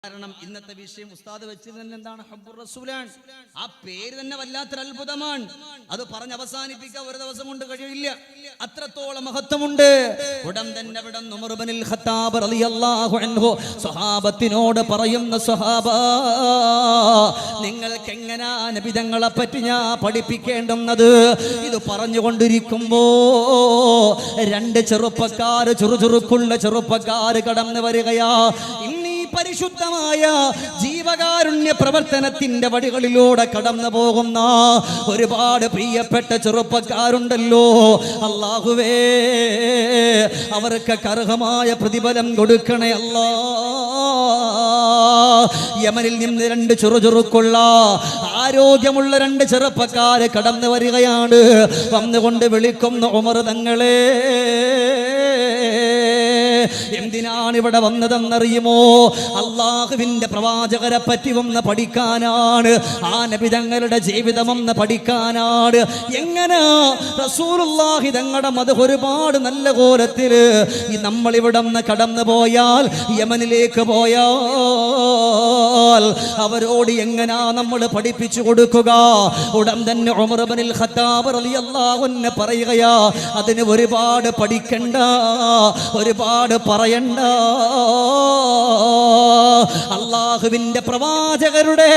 കാരണം ഇന്നത്തെ വിഷയം ഉസ്താദ് വെച്ചത് തന്നെ എന്താണ്? ഹബ്ബുർ റസൂലാണ്. ആ പേര് തന്നെ വല്ലാത്തൊരു അത്ഭുതമാണ്. അത് പറഞ്ഞ് അവസാനിപ്പിക്കാൻ ഒരു ദിവസം കൊണ്ട് കഴിയില്ല, അത്രത്തോളം മഹത്വമുണ്ട്. ഉടൻ തന്നെ ഉമർ ഇബ്നുൽ ഖത്താബ് റളിയല്ലാഹു അൻഹു സ്വഹാബത്തിനോട് പറയുന്ന, സ്വഹാബ, നിങ്ങൾക്ക് എങ്ങനാ നബി തങ്ങളെ പറ്റി ഞാൻ പഠിപ്പിക്കേണ്ടുന്നത്? ഇത് പറഞ്ഞുകൊണ്ടിരിക്കുമ്പോ രണ്ട് ചെറുപ്പക്കാര്, ചുറുചുറുക്കുള്ള ചെറുപ്പക്കാര് കടന്നു വരികയാ. പരിശുദ്ധമായ ജീവകാരുണ്യ പ്രവർത്തനത്തിന്റെ വഴികളിലൂടെ കടന്നു പോകുന്ന ഒരുപാട് പ്രിയപ്പെട്ട ചെറുപ്പക്കാരുണ്ടല്ലോ. അല്ലാഹുവേ, അവർക്ക് അർഹമായ പ്രതിഫലം കൊടുക്കണേ അല്ലാ. യമനിൽ നിന്ന് രണ്ട് ചുറുചുറുക്കുള്ള ആരോഗ്യമുള്ള രണ്ട് ചെറുപ്പക്കാര് കടന്നു വരികയാണ്. വന്നുകൊണ്ട് വിളിക്കുന്നു, ഉമർ തങ്ങളെ, എന്തിനാണ് ഇവിടെ വന്നതെന്നറിയുമോ? അള്ളാഹുവിന്റെ പ്രവാചകരെ പറ്റി ഒന്ന് പഠിക്കാനാണ്. ആ നബി തങ്ങളുടെ ജീവിതം ഒന്ന് പഠിക്കാനാണ്. എങ്ങനെ റസൂലുള്ളാഹി തങ്ങളുടെ മദഹ് ഒരുപാട് നല്ല കോലത്തില് നമ്മളിവിടെ നിന്ന് കടന്നു പോയാൽ, യമനിലേക്ക് പോയാൽ അവരോട് എങ്ങനാ നമ്മൾ പഠിപ്പിച്ചു കൊടുക്കുക? ഉടൻ തന്നെ ഉമർ ഇബ്നുൽ ഖത്താബ് റളിയല്ലാഹു അൻഹു പറയുകയാ, അതിന് ഒരുപാട് പഠിക്കണ്ട, ഒരുപാട് പറയണ്ട. അള്ളാഹുവിന്റെ പ്രവാചകരുടെ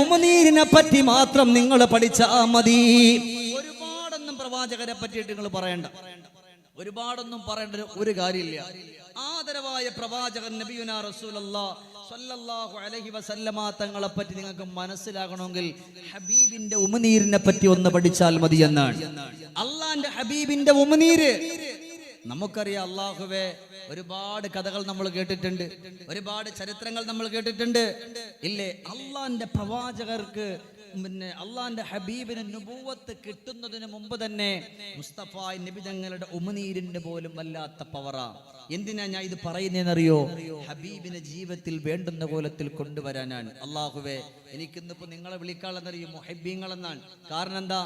ഉമനീരിനെ പറ്റി മാത്രം നിങ്ങൾ പഠിച്ചാ മതി. ഒരുപാടൊന്നും പ്രവാചകരെ പറ്റിയിട്ട് നിങ്ങൾ പറയണ്ട, ഒരുപാടൊന്നും പറയേണ്ട ഒരു കാര്യമില്ല. ആദരവായ പ്രവാചകൻ നബിയുനാ റസൂലുള്ളാഹി സ്വല്ലല്ലാഹു അലൈഹി വസല്ലമ തങ്ങളെ പറ്റി നിങ്ങൾക്ക് മനസ്സിലാകണമെങ്കിൽ ഹബീബിന്റെ ഉമനീരിനെ പറ്റി ഒന്ന് പഠിച്ചാൽ മതി എന്നാണ്. അള്ളാന്റെ ഹബീബിന്റെ ഉമനീര് നമുക്കറിയാം. അല്ലാഹുവേ, ഒരുപാട് കഥകൾ നമ്മൾ കേട്ടിട്ടുണ്ട്, ഒരുപാട് ചരിത്രങ്ങൾ നമ്മൾ കേട്ടിട്ടുണ്ട്, ഇല്ലേ? അള്ളാന്റെ പ്രവാചകർക്ക്, പിന്നെ അള്ളാന്റെ ഹബീബിന് നുബുവത്ത് കിട്ടുന്നതിന് മുമ്പ് തന്നെ മുസ്തഫ നബി തങ്ങളുടെ ഉമനീരിന്റെ പോലും വല്ലാത്ത പവറാ. എന്തിനാ ഞാൻ ഇത് പറയുന്നതെന്നറിയോ? ഹബീബിനെ ജീവിതത്തിൽ വേണ്ടുന്ന കോലത്തിൽ കൊണ്ടുവരാനാണ്. അല്ലാഹുവേ, എനിക്കിന്നിപ്പോ നിങ്ങളെ വിളിക്കാളെന്നറിയും മുഹബ്ബീങ്ങളെന്നാണ്. കാരണം എന്താ?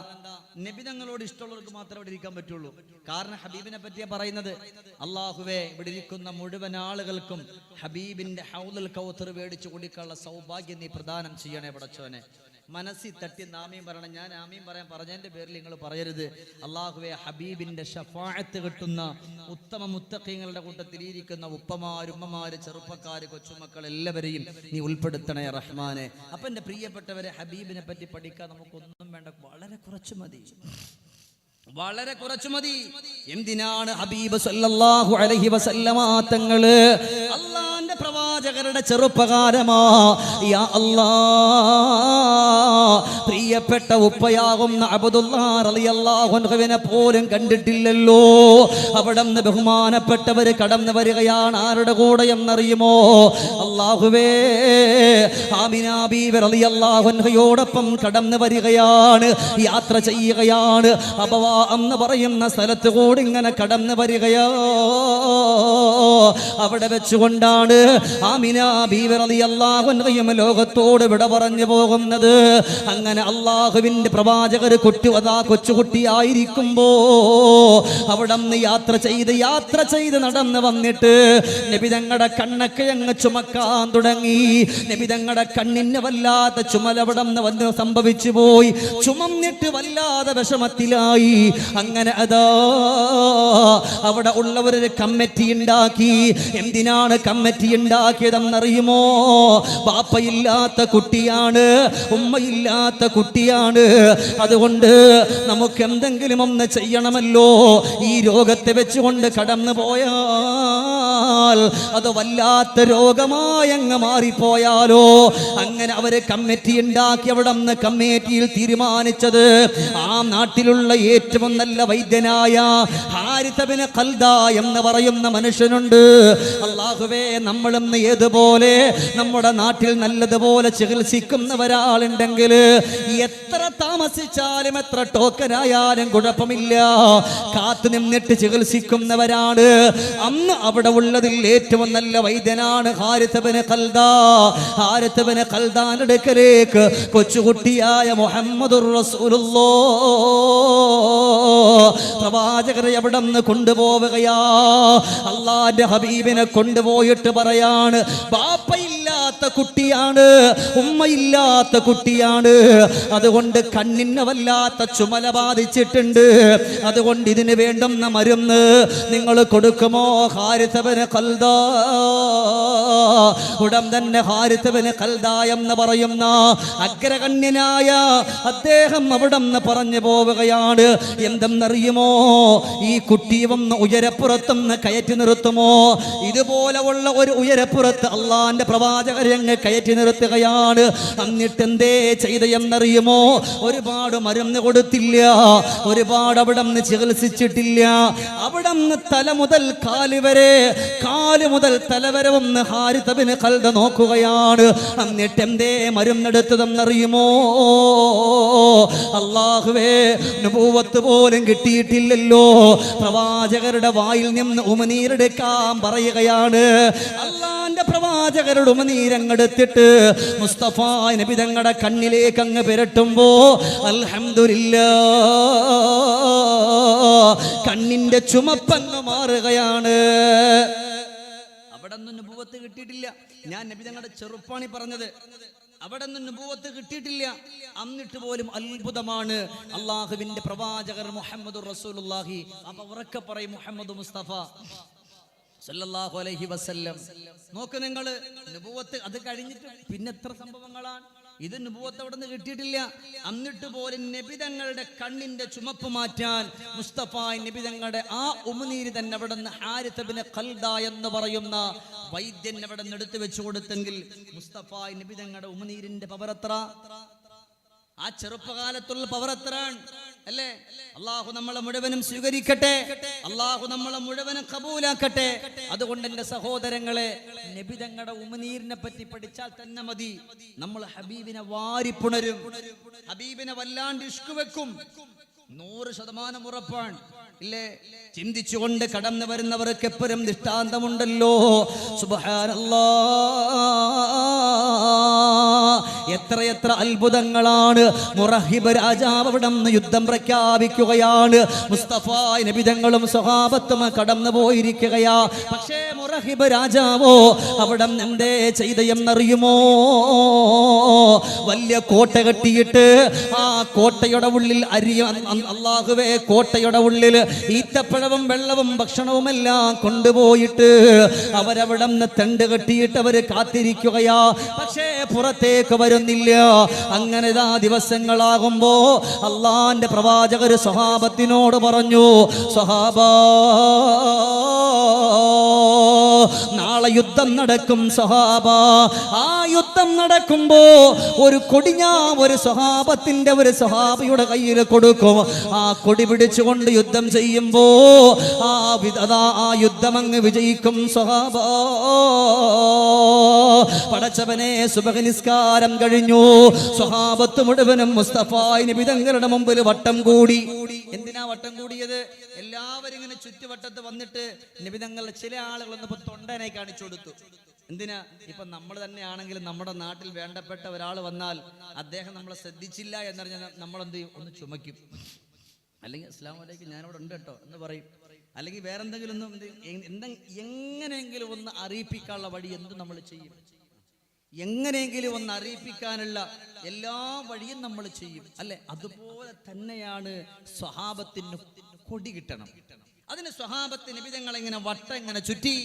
നബി തങ്ങളോട് ഇഷ്ടമുള്ളവർക്ക് മാത്രമേ ഇവിടെ ഇരിക്കാൻ പറ്റുള്ളൂ. കാരണം ഹബീബിനെ പറ്റിയാ പറയുന്നത്. അല്ലാഹുവേ, ഇവിടെ ഇരിക്കുന്ന മുഴുവൻ ആളുകൾക്കും ഹബീബിന്റെ ഹൗദുൽ കൗസർ മേടിച്ചു കൊടുക്കാനുള്ള സൗഭാഗ്യം നീ പ്രദാനം ചെയ്യണേ പടച്ചോനെ. മനസ്സിൽ തട്ടി ആമീൻ പറയണം. ഞാൻ ആമീൻ പറയാൻ പറഞ്ഞതിന്റെ പേരിൽ നിങ്ങൾ പറയരുത്. അല്ലാഹുവേ, ഹബീബിന്റെ ഷഫാഅത്ത് കിട്ടുന്ന ഉത്തമ മുത്തഖീങ്ങളുടെ കൂട്ടത്തിൽ ഇരിക്കുന്ന ഉപ്പമാര്, ഉമ്മമാര്, ചെറുപ്പക്കാര്, കൊച്ചുമക്കൾ എല്ലാവരെയും നീ ഉൾപ്പെടുത്തണേ റഹ്മാനെ. അപ്പൊ എന്റെ പ്രിയപ്പെട്ടവരെ, ഹബീബിനെ പറ്റി പഠിക്കാൻ നമുക്കൊന്നും വേണ്ട, വളരെ കുറച്ച് മതി, വളരെ കുറച്ചു മതി. എന്തിനാണ് ഹബീബ് സല്ലല്ലാഹു അലൈഹി വസല്ലമ തങ്ങള് അള്ളാന്റെ പ്രവാചകരുടെ ചെറുപ്പകാരമാ? യാ അല്ലാഹ്, പ്രിയപ്പെട്ട ഉപ്പയാകുന്ന അബ്ദുല്ലാഹ് റളിയല്ലാഹു അൻഹുവിനെ പോലും കണ്ടിട്ടില്ലല്ലോ. അവിടെ നിന്ന് ബഹുമാനപ്പെട്ടവര് കടന്നു വരികയാണ്. ആരുടെ കൂടെ എന്നറിയുമോ? അല്ലാഹുവേ, ആമിന ബീവി റളിയല്ലാഹു അൻഹയോടൊപ്പം കടന്നു വരികയാണ്, യാത്ര ചെയ്യുകയാണ്. അബവാ എന്ന് പറയുന്ന സ്ഥലത്ത് കൂടി ഇങ്ങനെ കടന്നു വരികയോ. അവിടെ വെച്ചുകൊണ്ടാണ് ആമിന ബീവി റളിയല്ലാഹു അൻഹയും ലോകത്തോട് വിട പറഞ്ഞു പോകുന്നത്. അങ്ങനെ അള്ളാഹുവിന്റെ പ്രവാചകർ കൊച്ചുകുട്ടിയായിരിക്കുമ്പോ അവിടെ നിന്ന് യാത്ര ചെയ്ത് നടന്ന് വന്നിട്ട് നബി തങ്ങളുടെ കണ്ണൊക്കെ അങ്ങ് ചുമക്കാൻ തുടങ്ങി. നബി തങ്ങളുടെ കണ്ണിന് വല്ലാത്ത ചുമൽ അവിടെ നിന്ന് വന്ന് സംഭവിച്ചു പോയി. ചുമന്നിട്ട് വല്ലാതെ വിഷമത്തിലായി. അങ്ങനെ അതാ അവിടെ ഉള്ളവരൊരു കമ്മിറ്റി ഉണ്ടാക്കി. എന്തിനാണ് കമ്മിറ്റി ഉണ്ടാക്കിയതെന്നറിയുമോ? ബാപ്പയില്ലാത്ത കുട്ടിയാണ്, ഉമ്മയില്ലാത്ത കുട്ടിയാണ്. അതുകൊണ്ട് നമുക്ക് എന്തെങ്കിലും ഒന്ന് ചെയ്യണമല്ലോ. ഈ രോഗത്തെ വെച്ചുകൊണ്ട് കടന്നു പോയാൽ അത് വല്ലാത്ത രോഗമായി അങ്ങ് മാറിപ്പോയാലോ. അങ്ങനെ അവര് കമ്മിറ്റി ഉണ്ടാക്കി. അവിടെ നിന്ന് കമ്മിറ്റിയിൽ തീരുമാനിച്ചത്, ആ നാട്ടിലുള്ള ഏറ്റവും നല്ല വൈദ്യനായ ഹാരിഥ ബിൻ ഖൽദ എന്ന് പറയുന്ന മനുഷ്യനുണ്ട്. അല്ലാഹുവേ, നമ്മളും ഏതുപോലെ നമ്മുടെ നാട്ടിൽ നല്ലതുപോലെ ചികിത്സിക്കുന്നവരാളുണ്ടെങ്കിൽ എത്ര താമസിച്ചാലും എത്ര ടോക്കനായാലും കുഴപ്പമില്ല, കാത്തു നിന്നിട്ട് ചികിത്സിക്കുന്നവരാണ്. അന്ന് അവിടെ ഉള്ളതിൽ ഏറ്റവും നല്ല വൈദ്യനാണ് ഹാരിഥ ബിൻ ഖൽദ. ഹാരിഥ ബിൻ ഖൽദാന്റെ അടുക്കലേക്ക് കൊച്ചുകുട്ടിയായ മുഹമ്മദുർ റസൂലുള്ളാഹ് പ്രവാചകരെ അവിടെ നിന്ന് കൊണ്ടുപോവുകയാ. അള്ളാന്റെ ഹബീബിനെ കൊണ്ടുപോയിട്ട് പറയാണ്, ബാപ്പയില്ലാത്ത ഇല്ലാത്ത കുട്ടിയാണ്, ഉമ്മയില്ലാത്ത കുട്ടിയാണ്. അതുകൊണ്ട് കണ്ണിന് വല്ലാത്ത ചുമല ബാധിച്ചിട്ടുണ്ട്. അതുകൊണ്ട് ഇതിന് വേണ്ടുന്ന മരുന്ന് നിങ്ങൾ കൊടുക്കുമോ? ഹാരിസ് ഇബ്നു ഖൽദാ, ഉടൻ തന്നെ ഹാരിസ് ഇബ്നു ഖൽദാ എന്ന് പറയുന്ന അഗ്രഗണ്യനായ അദ്ദേഹം അവിടെ നിന്ന് പറഞ്ഞു പോവുകയാണ്. എന്തെന്നറിയുമോ? ഈ കുട്ടിയെ ഒന്ന് ഉയരപ്പുറത്തുനിന്ന് കയറ്റി നിർത്തുമോ? ഇതുപോലെ ഉള്ള ഒരു ഉയരപ്പുറത്ത് അള്ളാന്റെ പ്രവാചകരെ അങ്ങ് കയറ്റി നിർത്തുകയാണ്. എന്നിട്ട് എന്തേ ചെയ്ത എന്നറിയുമോ? ഒരുപാട് മരുന്ന് കൊടുത്തില്ല, ഒരുപാട് അവിടെ നിന്ന് ചികിത്സിച്ചിട്ടില്ല. അവിടെ നിന്ന് തല മുതൽ കാല് വരെ, കാല് മുതൽ തല വരെ ഒന്ന് ഹാരിസ് ഇബ്നു ഖൽദ നോക്കുകയാണ്. എന്നിട്ട് എന്തേ മരുന്നെടുത്തതെന്നറിയുമോ? അല്ലാഹുവേ, നബുവത്ത് പോലും കിട്ടിയിട്ടില്ലല്ലോ, പ്രവാചകരുടെ വായിൽ നിന്ന് ഉമിനീരെടുക്കാൻ പറയുകയാണ്. അള്ളാന്റെ പ്രവാചകരുടെ ഉമിനീരങ്ങെടുത്തിട്ട് മുസ്തഫ നബി തങ്ങളുടെ കണ്ണിലേക്ക് അങ്ങ് പുരട്ടുമ്പോ അൽഹംദുലില്ലാഹ് കണ്ണിന്റെ ചുമപ്പങ്ങ് മാറുകയാണ്. അവിടെ ഒന്നും നബുവത്ത് കിട്ടിയിട്ടില്ല. ഞാൻ നബി തങ്ങളുടെ ചെറുപ്പാണി പറഞ്ഞത്. അവിടെ നിന്ന് നബുവത്ത് കിട്ടിയിട്ടില്ല. എന്നിട്ട് പോലും അത്ഭുതമാണ്. അള്ളാഹുവിന്റെ പ്രവാചകർ മുഹമ്മദുർ റസൂലുള്ളാഹി. അപ്പൊ ഉറക്കെ പറയും മുഹമ്മദ് മുസ്തഫ സല്ലല്ലാഹു അലൈഹി വസല്ലം. നോക്ക് നിങ്ങൾ, നബുവത്ത് അത് കഴിഞ്ഞിട്ട് പിന്നെ എത്ര സംഭവങ്ങളാണ്. ഇത് നബുവത്ത് അവിടെ നിന്ന് കിട്ടിയിട്ടില്ല. എന്നിട്ട് പോലും നബി തങ്ങളുടെ കണ്ണിന്റെ ചുമപ്പ് മാറ്റാൻ മുസ്തഫ നബി തങ്ങളുടെ ആ ഉമിനീര് തന്നെ അവിടെ നിന്ന് ഹാരിസ് ഇബ്നു ഖൽദാ എന്ന് പറയുന്ന വൈദ്യൻ അവിടെ നിന്ന് എടുത്തു വെച്ചു കൊടുത്തെങ്കിൽ മുസ്തഫ നബി തങ്ങളുടെ ഉമിനീരിന്റെ പവറത്ര, ആ ചെറുപ്പകാലത്തുള്ള പവറത്രാണ് അല്ലേ? അള്ളാഹു നമ്മളെ മുഴുവനും സ്വീകരിക്കട്ടെ, അള്ളാഹു നമ്മളെ മുഴുവനും കബൂലാക്കട്ടെ. അതുകൊണ്ട് എന്റെ സഹോദരങ്ങളെ, നബി തങ്ങളുടെ ഉമിനീരിനെ പറ്റി പഠിച്ചാൽ തന്നെ മതി. നമ്മൾ ഹബീബിനെ വാരിപ്പുണരും, ഹബീബിനെ വല്ലാണ്ട് ഇഷ്ക് വെക്കും. 100% ഉറപ്പാണ് ഇല്ലേ? ചിന്തിച്ചുകൊണ്ട് കടന്നു വരുന്നവർക്ക് എപ്പോഴും ദൃഷ്ടാന്തമുണ്ടല്ലോ. സുബ്ഹാനല്ലാഹ്, എത്രയെത്ര അത്ഭുതങ്ങളാണ്. മുറഹിബ് രാജാവ് അവിടെ നിന്ന് യുദ്ധം പ്രഖ്യാപിക്കുകയാണ്. മുസ്തഫ നബി തങ്ങളും സ്വഹാബത്തും കടന്നു പോയിരിക്കുകയാ. പക്ഷേ മുറഹിബ് രാജാവോ അവിടെ എന്തേ ചെയ്ത എന്നറിയുമോ? വലിയ കോട്ട കെട്ടിയിട്ട് ആ കോട്ടയുടെ ഉള്ളിൽ അല്ലാഹുവേ, കോട്ടയുടെ ഉള്ളിൽ ഈത്തപ്പഴവും വെള്ളവും ഭക്ഷണവുമെല്ലാം കൊണ്ടുപോയിട്ട് അവരവിടെ നിന്ന് തെണ്ട് കെട്ടിയിട്ട് അവര് കാത്തിരിക്കുകയാ. പക്ഷേ പുറത്തേക്ക് വരുന്നില്ല. അങ്ങനെ ദിവസങ്ങളാകുമ്പോ അള്ളാന്റെ പ്രവാചകർ സ്വഹാബത്തിനോട് പറഞ്ഞു, സ്വഹാബാ, നാളെ യുദ്ധം നടക്കും സ്വഹാബാ. ആ യുദ്ധം നടക്കുമ്പോ ഒരു കൊടി ഞാൻ ഒരു സ്വഹാബത്തിന്റെ ഒരു സ്വഹാബിയുടെ കയ്യിൽ കൊടുക്കും. ആ കൊടി പിടിച്ചുകൊണ്ട് യുദ്ധം ചെയ്യുമ്പോ ആ യുദ്ധം അങ്ങ് വിജയിക്കും സ്വഹാബാ. പടച്ചവനെ, സുബ്ഹ് നിസ്കാരം കഴിഞ്ഞു. സ്വഹാബത്ത് മുഴുവനും മുസ്തഫ നബി തങ്ങളുടെ മുമ്പിൽ വട്ടം കൂടി. എന്തിനാ വട്ടം കൂടിയത്? എല്ലാവരും ഇങ്ങനെ ചുറ്റുവട്ടത്ത് വന്നിട്ട് നബി തങ്ങളുടെ ചില ആളുകളൊന്നും ഇപ്പൊ തൊണ്ടനെ കാണിച്ചു കൊടുത്തു. എന്തിനാ? ഇപ്പൊ നമ്മൾ തന്നെയാണെങ്കിലും നമ്മുടെ നാട്ടിൽ വേണ്ടപ്പെട്ട ഒരാൾ വന്നാൽ അദ്ദേഹം നമ്മളെ ശ്രദ്ധിച്ചില്ല എന്നറിഞ്ഞാൽ നമ്മളെന്ത് ചെയ്യും? ഒന്ന് ചുമയ്ക്കും, അല്ലെങ്കിൽ അസ്സലാമു അലൈക്കും ഞാനിവിടെ ഉണ്ട് കേട്ടോ എന്ന് പറയും. അല്ലെങ്കിൽ വേറെന്തെങ്കിലും എങ്ങനെയെങ്കിലും ഒന്ന് അറിയിപ്പിക്കാനുള്ള വഴി എന്തും നമ്മൾ ചെയ്യും. എങ്ങനെയെങ്കിലും ഒന്ന് അറിയിപ്പിക്കാനുള്ള എല്ലാ വഴിയും നമ്മൾ ചെയ്യും അല്ലെ? അതുപോലെ തന്നെയാണ് സ്വഹാബത്തിന് കൊടി കിട്ടണം. അതിന് സ്വഹാബത്ത് നബിതങ്ങൾ ഇങ്ങനെ വട്ടം ഇങ്ങനെ ചുറ്റി.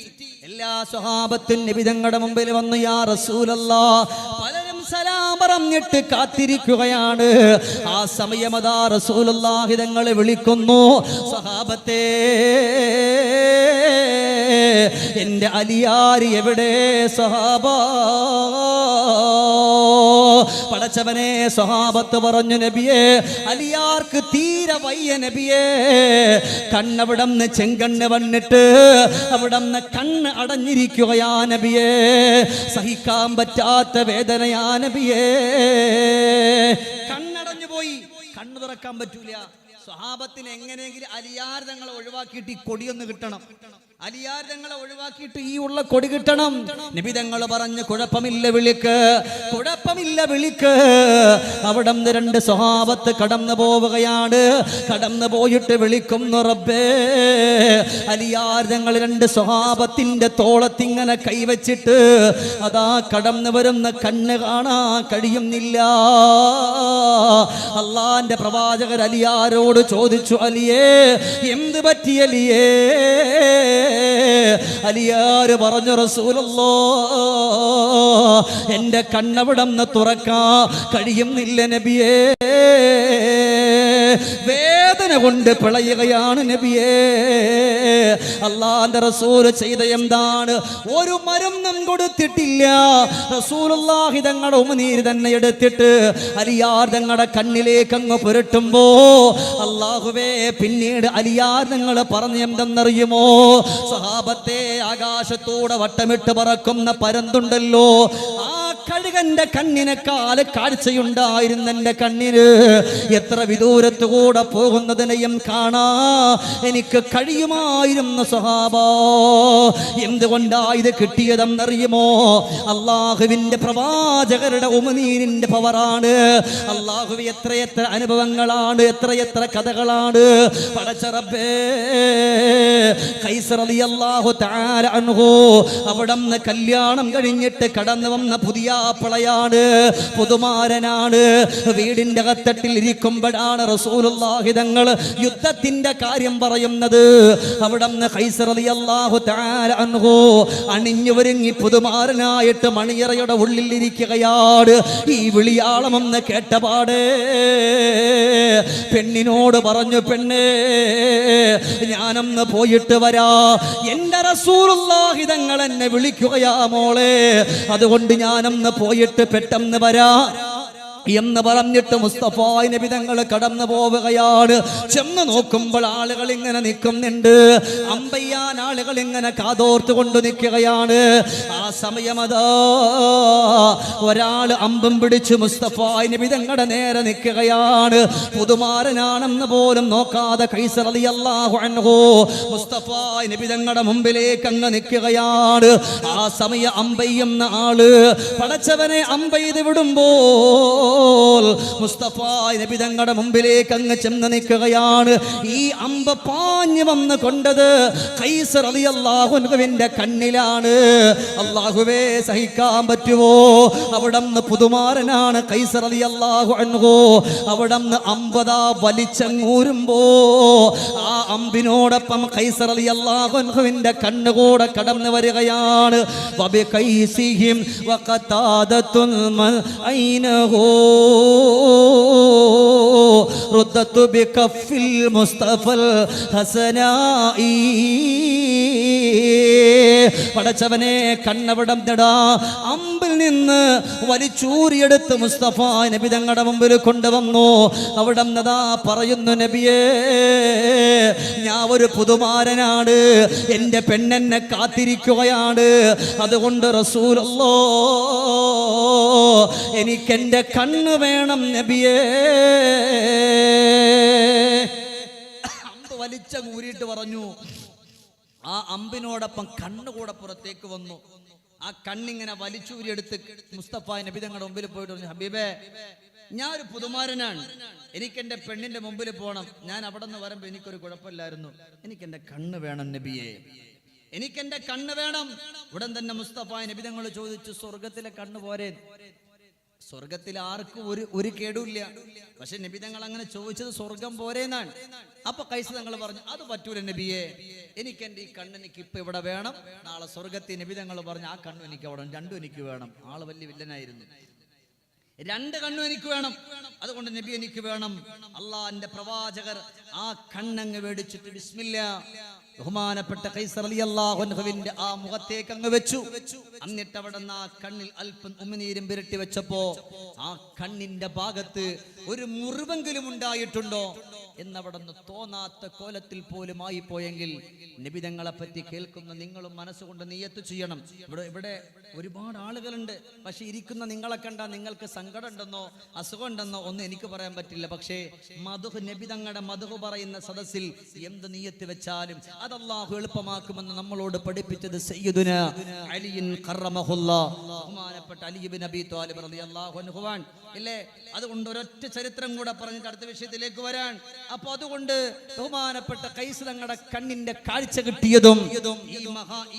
എല്ലാ സ്വഹാബത്തും നബിതങ്ങളുടെ മുമ്പിൽ വന്നു, യാ റസൂലല്ലാഹ്. പലരും സലാം പറഞ്ഞിട്ട് കാത്തിരിക്കുകയാണ്. ആ സമയം അതാ റസൂലുള്ളാഹി തങ്ങളെ വിളിക്കുന്നു, സ്വഹാബത്തേ, എന്റെ അലിയാരി എവിടെ സ്വഹാബാ? പടച്ചവനെ, സ്വഹാബത്ത് പറഞ്ഞു, നബിയേ, അലിയാർക്ക് തീരെ വയ്യ നബിയേ. കണ്ണവിടന്ന് ചെങ്കണ്ണ് വന്നിട്ട് അവിടന്ന് കണ്ണ് അടഞ്ഞിരിക്കുകയാ നബിയേ. സഹിക്കാൻ പറ്റാത്ത വേദനയാ നബിയേ. കണ്ണടഞ്ഞു പോയി, കണ്ണു തുറക്കാൻ പറ്റൂല. സ്വഹാബത്തിന് എങ്ങനെയെങ്കിലും അലിയാർ തങ്ങളെ ഒഴിവാക്കിയിട്ട് ഈ കൊടിയൊന്ന് കിട്ടണം. അലിയാർ തങ്ങളെ ഒഴിവാക്കിയിട്ട് ഈ ഉള്ള കൊടി കിട്ടണം. നബി തങ്ങൾ പറഞ്ഞു കുഴപ്പമില്ല വിളിക്ക്, കുഴപ്പമില്ല വിളിക്ക്. അവിടെ നിന്ന് 2 സ്വഹാബത്ത് കടന്നു പോവുകയാണ്. കടന്നു പോയിട്ട് വിളിക്കുന്നു റബ്ബേ. അലിയാർ തങ്ങൾ 2 സ്വഹാബത്തിന്റെ തോളത്തിങ്ങനെ കൈവച്ചിട്ട് അതാ കടന്നു വരുന്ന കണ്ണ് കാണാൻ കഴിയുന്നില്ല. അള്ളാന്റെ പ്രവാചകർ അലിയാരോട് ചോദിച്ചു, അലിയേ എന്ത് പറ്റി അലിയേ? അലിയാര് പറഞ്ഞു, റസൂലല്ലാഹ് എന്റെ കണ്ണവിടന്ന് തുറക്കാൻ കഴിയുന്നില്ല നബിയേ, വേദന കൊണ്ട് പിളയുകയാണ് നബിയേ. അള്ളാന്റെ റസൂൽ ചെയ്ത എന്താണ്? ഒരു മരുന്നും കൊടുത്തിട്ടില്ല. റസൂലുള്ളാഹി തങ്ങളുടെ ഉമിനീര് തന്നെ എടുത്തിട്ട് അലിയാർ തങ്ങളുടെ കണ്ണിലേക്ക് അങ്ങ് പുരട്ടുമ്പോ അല്ലാഹുവേ, പിന്നീട് അലിയാർ തങ്ങൾ പറഞ്ഞു എന്തെന്നറിയുമോ? സഹാബത്തെ, ആകാശത്തൂടെ വട്ടമിട്ട് പറക്കുന്ന പരന്തുണ്ടല്ലോ, ആ കഴുകന്റെ കണ്ണിനെക്കാൾ കാഴ്ചയുണ്ടായിരുന്ന എന്റെ കണ്ണിന് എത്ര വിദൂരത്തുകൂടെ പോകുന്നതിനെയും കാണാ എനിക്ക് കഴിയുമായിരുന്നു സഹാബ. എന്തുകൊണ്ടാ ഇത് കിട്ടിയതെന്നറിയുമോ? അള്ളാഹുവിന്റെ പ്രവാചകരുടെ ഉമിനീരിന്റെ പവറാണ്. അള്ളാഹുവി എത്രയെത്ര അനുഭവങ്ങളാണ്, എത്രയെത്ര കഥകളാണ്. പടച്ച റബ്ബേ, ഖൈസർ റളിയല്ലാഹു തആല അൻഹു അവിടുന്ന് കല്യാണം കഴിഞ്ഞിട്ട് കടന്നു വന്ന പുതിയ പിളയാണ്, പുതുമാരനാണ്. വീടിന്റെ അകത്തട്ടിൽ ഇരിക്കുമ്പോഴാണ് റസൂലുള്ളാഹി തങ്ങൾ യുദ്ധത്തിന്റെ കാര്യം പറയുന്നത്. അവിടുന്ന് ഖൈസർ റളിയല്ലാഹു തആല അൻഹു അണിഞ്ഞു ഒരുങ്ങി പുതുമാരനായിട്ട് മണിയറയുടെ ഉള്ളിൽ ഇരിക്കുകയാണ്. ഈ വിളിയാളമെന്ന് കേട്ടപാടെ പെണ്ണിനോട് പറഞ്ഞു, പെണ്ണേ ഞാനൊന്ന് പോയിട്ട് വരാ, എന്റെ റസൂലുള്ളാഹി തങ്ങൾ എന്നെ വിളിക്കുകയാ മോളെ, അതുകൊണ്ട് ഞാനൊന്ന് പോയിട്ട് പെട്ടെന്ന് വരാ എന്ന് പറഞ്ഞിട്ട് മുസ്തഫ നബി തങ്ങൾ കടന്നു പോവുകയാണ്. ചെന്ന് നോക്കുമ്പോൾ ആളുകൾ ഇങ്ങനെ നിൽക്കുന്നുണ്ട്. അമ്പയ്യാൻ ആളുകൾ ഇങ്ങനെ കാതോർത്ത് കൊണ്ട് നിൽക്കുകയാണ്. ആ സമയമതാ ഒരാൾ അമ്പും പിടിച്ച് മുസ്തഫ നബി തങ്ങളുടെ നേരെ നിൽക്കുകയാണ്. പുതുമാരനാണെന്ന് പോലും നോക്കാതെ ഖൈസർ റളിയല്ലാഹു അൻഹു മുസ്തഫ നബി തങ്ങളുടെ മുമ്പിലേക്ക് അങ്ങ് നിൽക്കുകയാണ്. ആ സമയം അമ്പയ്യുന്ന ആള് പടച്ചവനെ അമ്പെയ്ത് വിടുമ്പോ മുസ്തഫ നബി തങ്ങളുടെ മുമ്പിലേക്ക് അങ്ങ് ചെന്ന് നിൽക്കുകയാണ്. ഈ അമ്പ് പാഞ്ഞു വന്ന് കൊണ്ടത് ഖൈസർ റളിയല്ലാഹു അൻഹുവിന്റെ കണ്ണിലാണ്. അല്ലാഹുവേ, സഹിക്കാൻ പറ്റുമോ? അവിടന്ന് പുതുമാരനാണ് ഖൈസർ റളിയല്ലാഹു അൻഹു. അവിടന്ന് അമ്പതാ വലിച്ചങ്ങൂരുമ്പോ ആ അമ്പിനോടൊപ്പം ഖൈസർ റളിയല്ലാഹു അൻഹുവിന്റെ കണ്ണുകൂടെ കടന്നു വരികയാണ്. വബി ഖൈസിഹിം വഖതാദത്തുൽ ഐനഹു ردت بكف المصطفى الحسنائي. പടച്ചവനെ, കണ്ണവിടം തടാ അമ്പിൽ നിന്ന് വലിച്ചൂരിയെടുത്ത് മുസ്തഫ നബി തങ്ങളുടെ മുമ്പിൽ കൊണ്ടുവന്നു. അവിടെ നദാ പറയുന്നു, നബിയേ ഞാൻ ഒരു പുതുമാരനാണ്, എൻ്റെ പെണ്ണെന്നെ കാത്തിരിക്കുകയാണ്, അതുകൊണ്ട് റസൂലല്ലാഹ് എനിക്കെൻ്റെ കണ്ണ് വേണം നബിയേ. അമ്പ് വലിച്ച കൂരിയിട്ട് പറഞ്ഞു. ആ അമ്പിനോടൊപ്പം കണ്ണുകൂടെ പുറത്തേക്ക് വന്നു. ആ കണ്ണിങ്ങനെ വലിച്ചൂരിയെടുത്ത് മുസ്തഫ നബി തങ്ങളുടെ മുമ്പിൽ പോയിട്ട് പറഞ്ഞു, ഹബീബേ ഞാൻ ഒരു പുതുമാരനാണ്, എനിക്കെൻ്റെ പെണ്ണിന്റെ മുമ്പിൽ പോകണം. ഞാൻ അവിടെ നിന്ന് വരുമ്പോൾ എനിക്കൊരു കുഴപ്പമില്ലായിരുന്നു, എനിക്കെൻ്റെ കണ്ണ് വേണം നബിയെ, എനിക്കെൻ്റെ കണ്ണ് വേണം. ഉടൻ തന്നെ മുസ്തഫ നബി തങ്ങൾ ചോദിച്ചു, സ്വർഗത്തിലെ കണ്ണ് പോരെ? സ്വർഗത്തിൽ ആർക്കും ഒരു കേടുമില്ല. പക്ഷെ നബി തങ്ങൾ അങ്ങനെ ചോദിച്ചത് സ്വർഗം പോരേന്നാണ്. അപ്പൊ ഖൈസർ തങ്ങൾ പറഞ്ഞു, അത് പറ്റൂല നബിയെ, എനിക്ക് എൻ്റെ ഈ കണ്ണ് എനിക്ക് ഇപ്പൊ ഇവിടെ വേണം, നാളെ സ്വർഗത്തിൽ. നബി തങ്ങൾ പറഞ്ഞു, ആ കണ്ണും എനിക്ക് അവിടെ, രണ്ടും എനിക്ക് വേണം. ആള് വലിയ വില്ലനായിരുന്നു. 2 കണ്ണും എനിക്ക് വേണം, അതുകൊണ്ട് നബി എനിക്ക് വേണം. അള്ളാന്റെ പ്രവാചകർ ആ കണ്ണങ്ങ് മേടിച്ചിട്ട് ബിസ്മില്ലാ ബഹുമാനപ്പെട്ട ഖൈസർ റളിയല്ലാഹു അൻഹുവിന്റെ ആ മുഖത്തേക്ക് അങ്ങ് വെച്ചു. എന്നിട്ട് അവിടെ നിന്ന് ആ കണ്ണിൽ അല്പം ഉമിനീരും പുരട്ടി വെച്ചപ്പോ ആ കണ്ണിന്റെ ഭാഗത്ത് ഒരു മുറിവെങ്കിലും ഉണ്ടായിട്ടുണ്ടോ എന്നവിടെ നിന്ന് തോന്നാത്ത കോലത്തിൽ പോലും ആയിപ്പോയെങ്കിൽ നബി തങ്ങളെ പറ്റി കേൾക്കുന്ന നിങ്ങളും മനസ്സുകൊണ്ട് നിയ്യത്ത് ചെയ്യണം. ഇവിടെ ഒരുപാട് ആളുകളുണ്ട്, പക്ഷെ ഇരിക്കുന്ന നിങ്ങളെ കണ്ടാൽ നിങ്ങൾക്ക് സങ്കടം ഉണ്ടെന്നോ അസുഖം ഉണ്ടെന്നോ ഒന്നും എനിക്ക് പറയാൻ പറ്റില്ല. പക്ഷേ മദ്ഹ്, നബി തങ്ങളുടെ മദ്ഹ് പറയുന്ന സദസ്സിൽ എന്ത് നിയ്യത്ത് വെച്ചാലും അത് അല്ലാഹു എളുപ്പമാക്കുമെന്ന് നമ്മളോട് പഠിപ്പിച്ചത് സയ്യിദുനാ അലിയിൻ ഖറമഹുല്ലാഹ്, ബഹുമാനപ്പെട്ട അലി ഇബ്നു അബീ ത്വാലിബ് റളിയല്ലാഹു അൻഹുവാൻ ഇല്ലേ. അതുകൊണ്ട് ഒരൊറ്റ ചരിത്രം കൂടെ പറഞ്ഞിട്ട് അടുത്ത വിഷയത്തിലേക്ക് വരാൻ. അപ്പൊ അതുകൊണ്ട് ബഹുമാനപ്പെട്ട ഖൈസ് തങ്ങളുടെ കണ്ണിന്റെ കാഴ്ച കിട്ടിയതും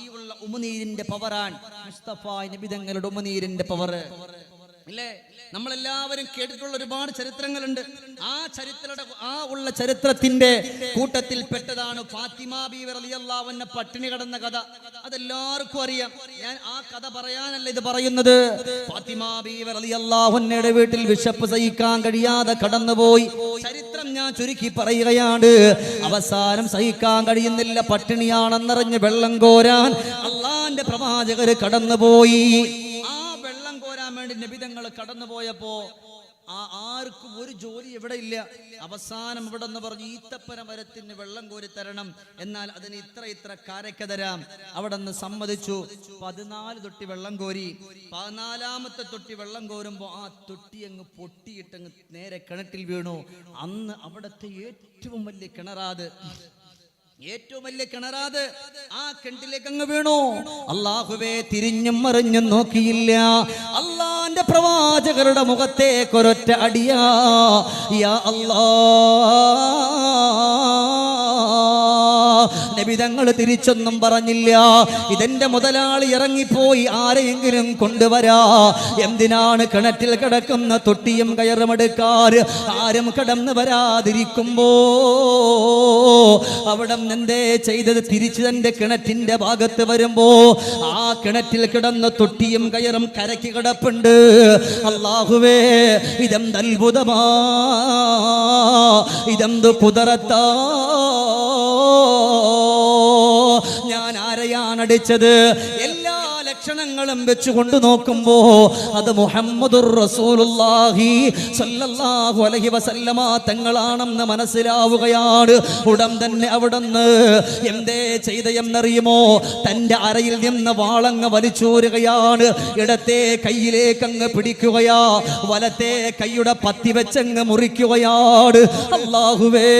ഈ ഉള്ള ഉമിനീരിന്റെ പവറാൻ, മുസ്തഫ നബി തങ്ങളുടെ ഉമിനീരിന്റെ പവർ ഇല്ലേ. നമ്മളെല്ലാവരും കേട്ടിട്ടുള്ള ഒരുപാട് ചരിത്രങ്ങളുണ്ട്. ആ ഉള്ള ചരിത്രത്തിന്റെ കൂട്ടത്തിൽ പെട്ടതാണ് ഫാത്തിമ ബീവി റളിയല്ലാഹു അൻഹ പട്ടിണി കിടന്ന കഥ. അതെല്ലാവർക്കും അറിയാം. ഞാൻ ആ കഥ പറയാനല്ല ഇത് പറയുന്നത്. ഫാത്തിമ ബീവി റളിയല്ലാഹു അൻഹയുടെ വീട്ടിൽ വിശപ്പ് സഹിക്കാൻ കഴിയാതെ കടന്നുപോയി. ചരിത്രം ഞാൻ ചുരുക്കി പറയുകയാണ്. അവസാനം സഹിക്കാൻ കഴിയുന്നില്ല, പട്ടിണിയാണെന്നറിഞ്ഞ് വെള്ളം കോരാൻ അള്ളാന്റെ പ്രവാചകര് കടന്നുപോയി. വേണ്ടി നബിതങ്ങൾ കടന്നുപോയപ്പോ ആർക്കും ഒരു ജോലി എവിടെ ഇല്ല. അവസാനം ഇവിടെ നിന്ന് പറഞ്ഞു, ഈത്തപ്പന മരത്തിന് വെള്ളം കോരി തരണം, എന്നാൽ അതിന് ഇത്ര കാരക്ക തരാം. അവിടെ നിന്ന് സമ്മതിച്ചു. 14 തൊട്ടി വെള്ളം കോരി. 14ാമത്തെ തൊട്ടി വെള്ളം കോരുമ്പോ ആ തൊട്ടി അങ്ങ് പൊട്ടിയിട്ടങ്ങ് നേരെ കിണറ്റിൽ വീണു. അന്ന് അവിടത്തെ ഏറ്റവും വലിയ കിണറാത്, ആ കിണറ്റിലേക്ക് അങ്ങ് വീണു. അല്ലാഹുവേ, തിരിഞ്ഞും മറിഞ്ഞും നോക്കിയില്ല. അള്ളാന്റെ പ്രവാചകരുടെ മുഖത്തേക്ക് ഒരൊറ്റ അടിയാ. യാ നബിതങ്ങൾ തിരിച്ചൊന്നും പറഞ്ഞില്ല. ഇതെന്റെ മുതലാളി ഇറങ്ങിപ്പോയി, ആരെയെങ്കിലും കൊണ്ടുവരാ. എന്തിനാണ് കിണറ്റിൽ കിടക്കുന്ന തൊട്ടിയും കയറുമെടുക്കാൻ ആരും കടന്നു വരാതിരിക്കുമ്പോ അവിടെ എന്തേ ചെയ്തത്? തിരിച്ചു തന്റെ കിണറ്റിന്റെ ഭാഗത്ത് വരുമ്പോ ആ കിണറ്റിൽ കിടന്ന തൊട്ടിയും കയറും കരയ്ക്ക് കിടപ്പുണ്ട്. അല്ലാഹുവേ, ഇതെന്ത് അത്ഭുതമാ, ഇതെന്ത് കുദറത്താ. ഞാൻ ആരെയാണ് അടിച്ചത്? എല്ലാ ലക്ഷണങ്ങളും വെച്ചുകൊണ്ട് നോക്കുമ്പോ അത് മുഹമ്മദുർ റസൂലുള്ളാഹി സ്വല്ലല്ലാഹു അലൈഹി വസല്ലമ തങ്ങളാണെന്ന് മനസ്സിലാവുകയാണ്. ഉടൻ തന്നെ അവിടുന്ന് എന്തേ ചെയ്തയെന്നറിയുമോ? തന്റെ അരയിൽ നിന്ന് വാളങ്ങ് വലിച്ചൂരുകയാണ്. ഇടത്തെ കയ്യിലേക്ക് അങ്ങ് പിടിക്കുകയാ, വലത്തെ കൈയുടെ പത്തി വെച്ചങ്ങ് മുറിക്കുകയാണ്. അല്ലാഹുവേ,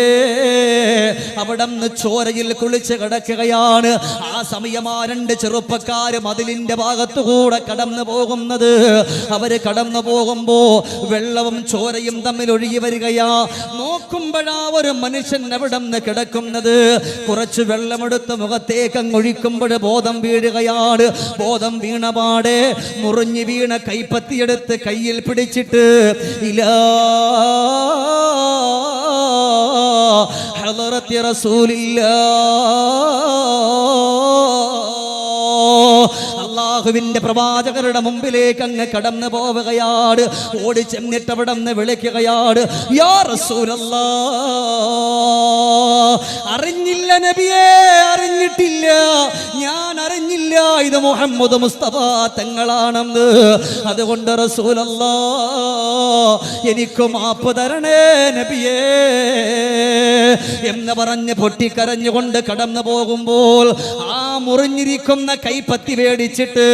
അവിടുന്ന് ചോരയിൽ കുളിച്ച് കിടക്കുകയാണ്. ആ സമയം ആ 2 ചെറുപ്പക്കാര് മതിലിന്റെ ഭാഗത്തുകൂടെ കടന്നു പോകുന്നത്. അവര് കടന്നു പോകുമ്പോ വെള്ളവും ചോരയും തമ്മിൽ ഒഴുകി വരികയാ. നോക്കുമ്പോഴാ ഒരു മനുഷ്യൻ അവിടെ നിന്ന് കിടക്കുന്നത്. കുറച്ച് വെള്ളമെടുത്ത് മുഖത്തേക്ക് അങ്ങ് ഒഴിക്കുമ്പോൾ ബോധം വീഴുകയാണ്. ബോധം വീണപാടെ മുറിഞ്ഞു വീണ കൈപ്പത്തിയെടുത്ത് കയ്യിൽ പിടിച്ചിട്ട് ഇലാ ഹളറത്തി റസൂലില്ലാഹ്, അല്ലാഹുവിന്റെ പ്രവാചകരുടെ മുമ്പിലേക്ക് അങ്ങ് കടന്നു പോവുകയാണ്. ഓടി ചെന്നിട്ട് അവിടെ നിന്ന് വിളിക്കുകയാണ്, യാ റസൂലല്ലാഹ്. അറിഞ്ഞില്ല നബിയേ, അറിഞ്ഞിട്ടില്ല, ഞാൻ അറിഞ്ഞില്ല ഇത് മുഹമ്മദ് മുസ്തഫ തങ്ങളാണെന്ന്. അതുകൊണ്ട് റസൂലല്ലാഹ്, എനിക്ക് മാപ്പ് തരണേ നബിയേ എന്ന് പറഞ്ഞ് പൊട്ടിക്കരഞ്ഞുകൊണ്ട് കടന്നു പോകുമ്പോൾ ആ മുറിഞ്ഞിരിക്കുന്ന കൈപ്പത്തി വേടിച്ചിട്ട്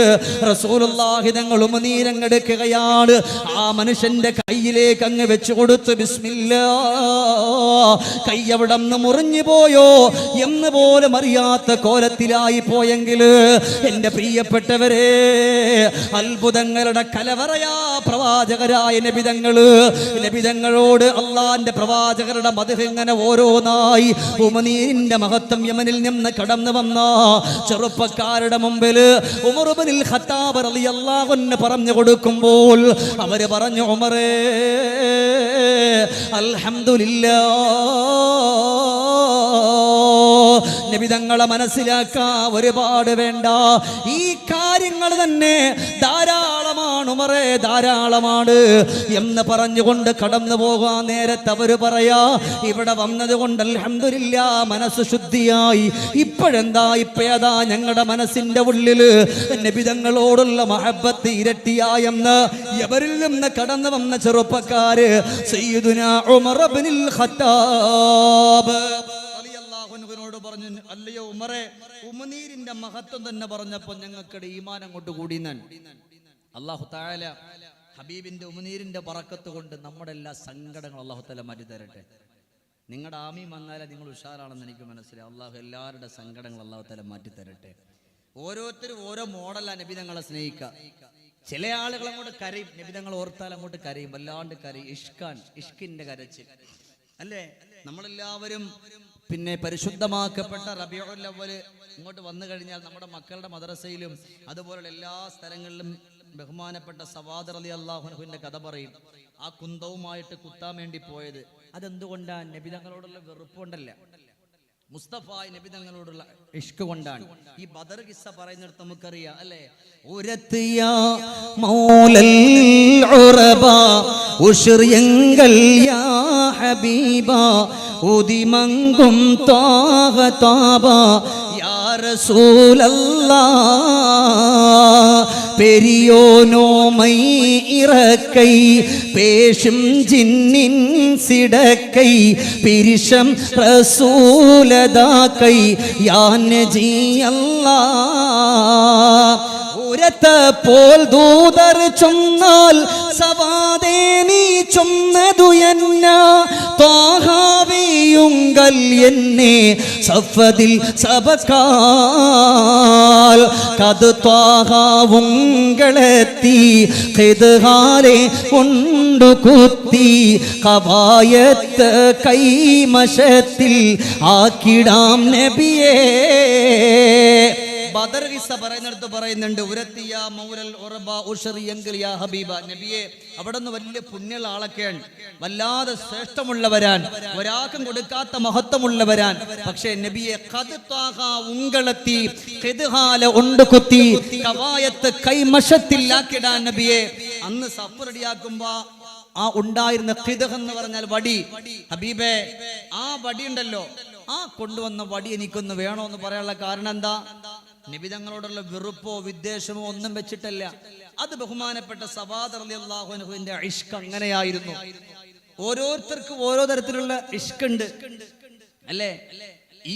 റസൂലുള്ളാഹി തങ്ങൾ ഉമിനീരങ്ങെടുക്കുകയാണ്. ആ മനുഷ്യന്റെ കയ്യിലേക്ക് അങ്ങ് വെച്ചു കൊടുത്തു. ബിസ്മില്ലാഹ്. കൈ അവിടെ നിന്ന് മുറിഞ്ഞു പോയോ എന്ന് പോലും അറിയാത്ത കോലത്തിലായി പോയെങ്കിൽ എന്റെ പ്രിയപ്പെട്ടവരെ, അത്ഭുതങ്ങളുടെ കലവറയാ പ്രവാചകരായ നബിതങ്ങളോട് അള്ളാന്റെ പ്രവാചകരുടെ മദ്ഹ് ഇങ്ങനെ ഓരോന്നായി ഉമിനീരിന്റെ മഹത്വം യമനിൽ നിന്ന് കടന്നു വന്ന ചെറുപ്പക്കാരുടെ മുമ്പിൽ ഉമർ ഇബ്നുൽ ഖത്താബ് റളിയല്ലാഹു അൻഹു പറഞ്ഞു കൊടുക്കുമ്പോൾ അവര് പറഞ്ഞു, ഉമറേ, അൽഹംദുലില്ലാഹ്. നബിതങ്ങളെ മനസ്സിലാക്കാൻ ഒരുപാട് വേണ്ട, ഈ കാര്യങ്ങൾ തന്നെ ധാരാളമാണ് ഉമറേ, ധാരാളമാണ് എന്ന് പറഞ്ഞുകൊണ്ട് കടന്നു പോകാൻ നേരത്തെ അവര് പറയാ, ഇവിടെ വന്നത് കൊണ്ട് അൽഹംദുലില്ലാഹ് മനസ്സ് ശുദ്ധിയായി. ഇപ്പോഴെന്താ, ഇപ്പേതാ ഞങ്ങളുടെ മനസ്സിന്റെ ഉള്ളില് നബിതങ്ങളോടുള്ള മഹബ്ബത്ത് ഇരട്ടിയായെന്ന് എവരിൽ നിന്ന് കടന്നു വന്ന ചെറുപ്പക്കാര് സയ്യിദുനാ ഉമർ ഇബ്നുൽ ഖത്താബ് റളിയല്ലാഹു പറഞ്ഞു, അല്ലയോ ഉമറേ, ഉമിനീരിന്റെ മഹത്വം തന്നെ പറഞ്ഞപ്പോ ഞങ്ങൾക്കിടെ ഈമാൻ അങ്ങോട്ട് കൂടിനാൻ. അല്ലാഹു തആല ഹബീബിന്റെ ഉമിനീരിന്റെ ബറക്കത്ത് കൊണ്ട് നമ്മുടെ എല്ലാ സങ്കടങ്ങളും അല്ലാഹു തആല മാറ്റി തരട്ടെ. നിങ്ങളുടെ ആമീൻ വന്നാലേ നിങ്ങൾ ഉഷാറാണെന്ന് എനിക്ക് മനസ്സിലായി. അള്ളാഹു എല്ലാവരുടെ സങ്കടങ്ങൾ അള്ളാഹു തആല മാറ്റിത്തരട്ടെ. ഓരോരുത്തരും ഓരോ മോഡലാണ് നബി തങ്ങളെ സ്നേഹിക്കുക. ചില ആളുകൾ അങ്ങോട്ട് കരയും, നബി തങ്ങൾ ഓർത്താൽ അങ്ങോട്ട് കരയും, വല്ലാണ്ട് കരയും. ഇഷ്കിന്റെ കരച്ചിൽ അല്ലേ? നമ്മളെല്ലാവരും പിന്നെ പരിശുദ്ധമാക്കപ്പെട്ട റബീഉൽ അവ്വൽ ഇങ്ങോട്ട് വന്നു കഴിഞ്ഞാൽ നമ്മുടെ മക്കളുടെ മദ്രസയിലും അതുപോലുള്ള എല്ലാ സ്ഥലങ്ങളിലും ബഹുമാനപ്പെട്ട സവാദ് റളിയല്ലാഹു അൻഹുവിന്റെ കഥ പറയും. ആ കുന്തവുമായിട്ട് കുത്താൻ വേണ്ടി പോയത് അതെന്തുകൊണ്ടാണ്? നബി തങ്ങളോടുള്ള വെറുപ്പുകൊണ്ടല്ല, മുസ്തഫ നബി തങ്ങളോടുള്ള ഇഷ്ക് കൊണ്ടാണ്. ഈ ബദർ കിസ്സ പറയുന്നിടത്ത് നമുക്കറിയാം അല്ലേ? ഉരത്തിയ മൗലൽ ഉറബ ഉശ്രിയങ്കൽ യാ ഹബീബ ഉദിമങ്കും താഹ താബ യാ റസൂലല്ലാഹ് பெரியோனோ மை இறக்கை பேசும் ஜின்னின் சிடக்கை பிரிஷம் ரசூலதாக்கை யானஜி அல்லாஹ் ഉരത്ത പോൽ ദൂതർ ചൊന്നാൽ സവാദേ നീ ചൊന്നതു എന്ന ത്വാഹാവിയുങ്കൽ എന്നെ സഫദിൽ സബകാൽ കത് ത്വാഹാവുങ്കളെത്തി ഖിദ്ഹാലെ കൊണ്ടു കുത്തി കവായത്ത് കൈമശത്തിൽ ആക്കിടാം നബിയേ. ബദർ കിസ്സ പറയുന്നിടത്ത് പറയുന്നുണ്ട്, ഉരത്തിയ മൗലൽ ഉറബ ഉശ്രിയങ്കൽ യാ ഹബീബ. നബിയെ അവിടുന്ന് വലിയ പുണ്യമുള്ള ആളൊക്കെയാണ്, വല്ലാതെ ശ്രേഷ്ഠമുള്ളവരാൻ, ഒരാൾക്കും കൊടുക്കാത്ത മഹത്വമുള്ളവരാൻ. പക്ഷേ നബിയെ ഖദ് ത്വാഹ ഉങ്കളത്തി ഖിദ്ഹാല ഉണ്ട് കുത്തി കവായത്ത് കൈമശത്തിലാക്കിടാൻ നബിയെ. അന്ന് സഫ് റെഡിയാക്കുമ്പോ ആ ഉണ്ടായിരുന്ന ഖിദ്ഹ് എന്ന് പറഞ്ഞാൽ വടി, ഹബീബേ ആ വടി ഉണ്ടല്ലോ, ആ കൊണ്ടുവന്ന വടി എനിക്കൊന്ന് വേണോ എന്ന് പറയാനുള്ള കാരണം എന്താ? നബി തങ്ങളോടുള്ള വെറുപ്പോ വിദ്വേഷമോ ഒന്നും വെച്ചിട്ടല്ല. അത് ബഹുമാനപ്പെട്ട സവാദ് റളിയല്ലാഹു അൻഹുവിന്റെ ഇഷ്ക് അങ്ങനെയായിരുന്നു. ഓരോരുത്തർക്കും ഓരോ തരത്തിലുള്ള ഇഷ്ക് ഉണ്ട് അല്ലേ?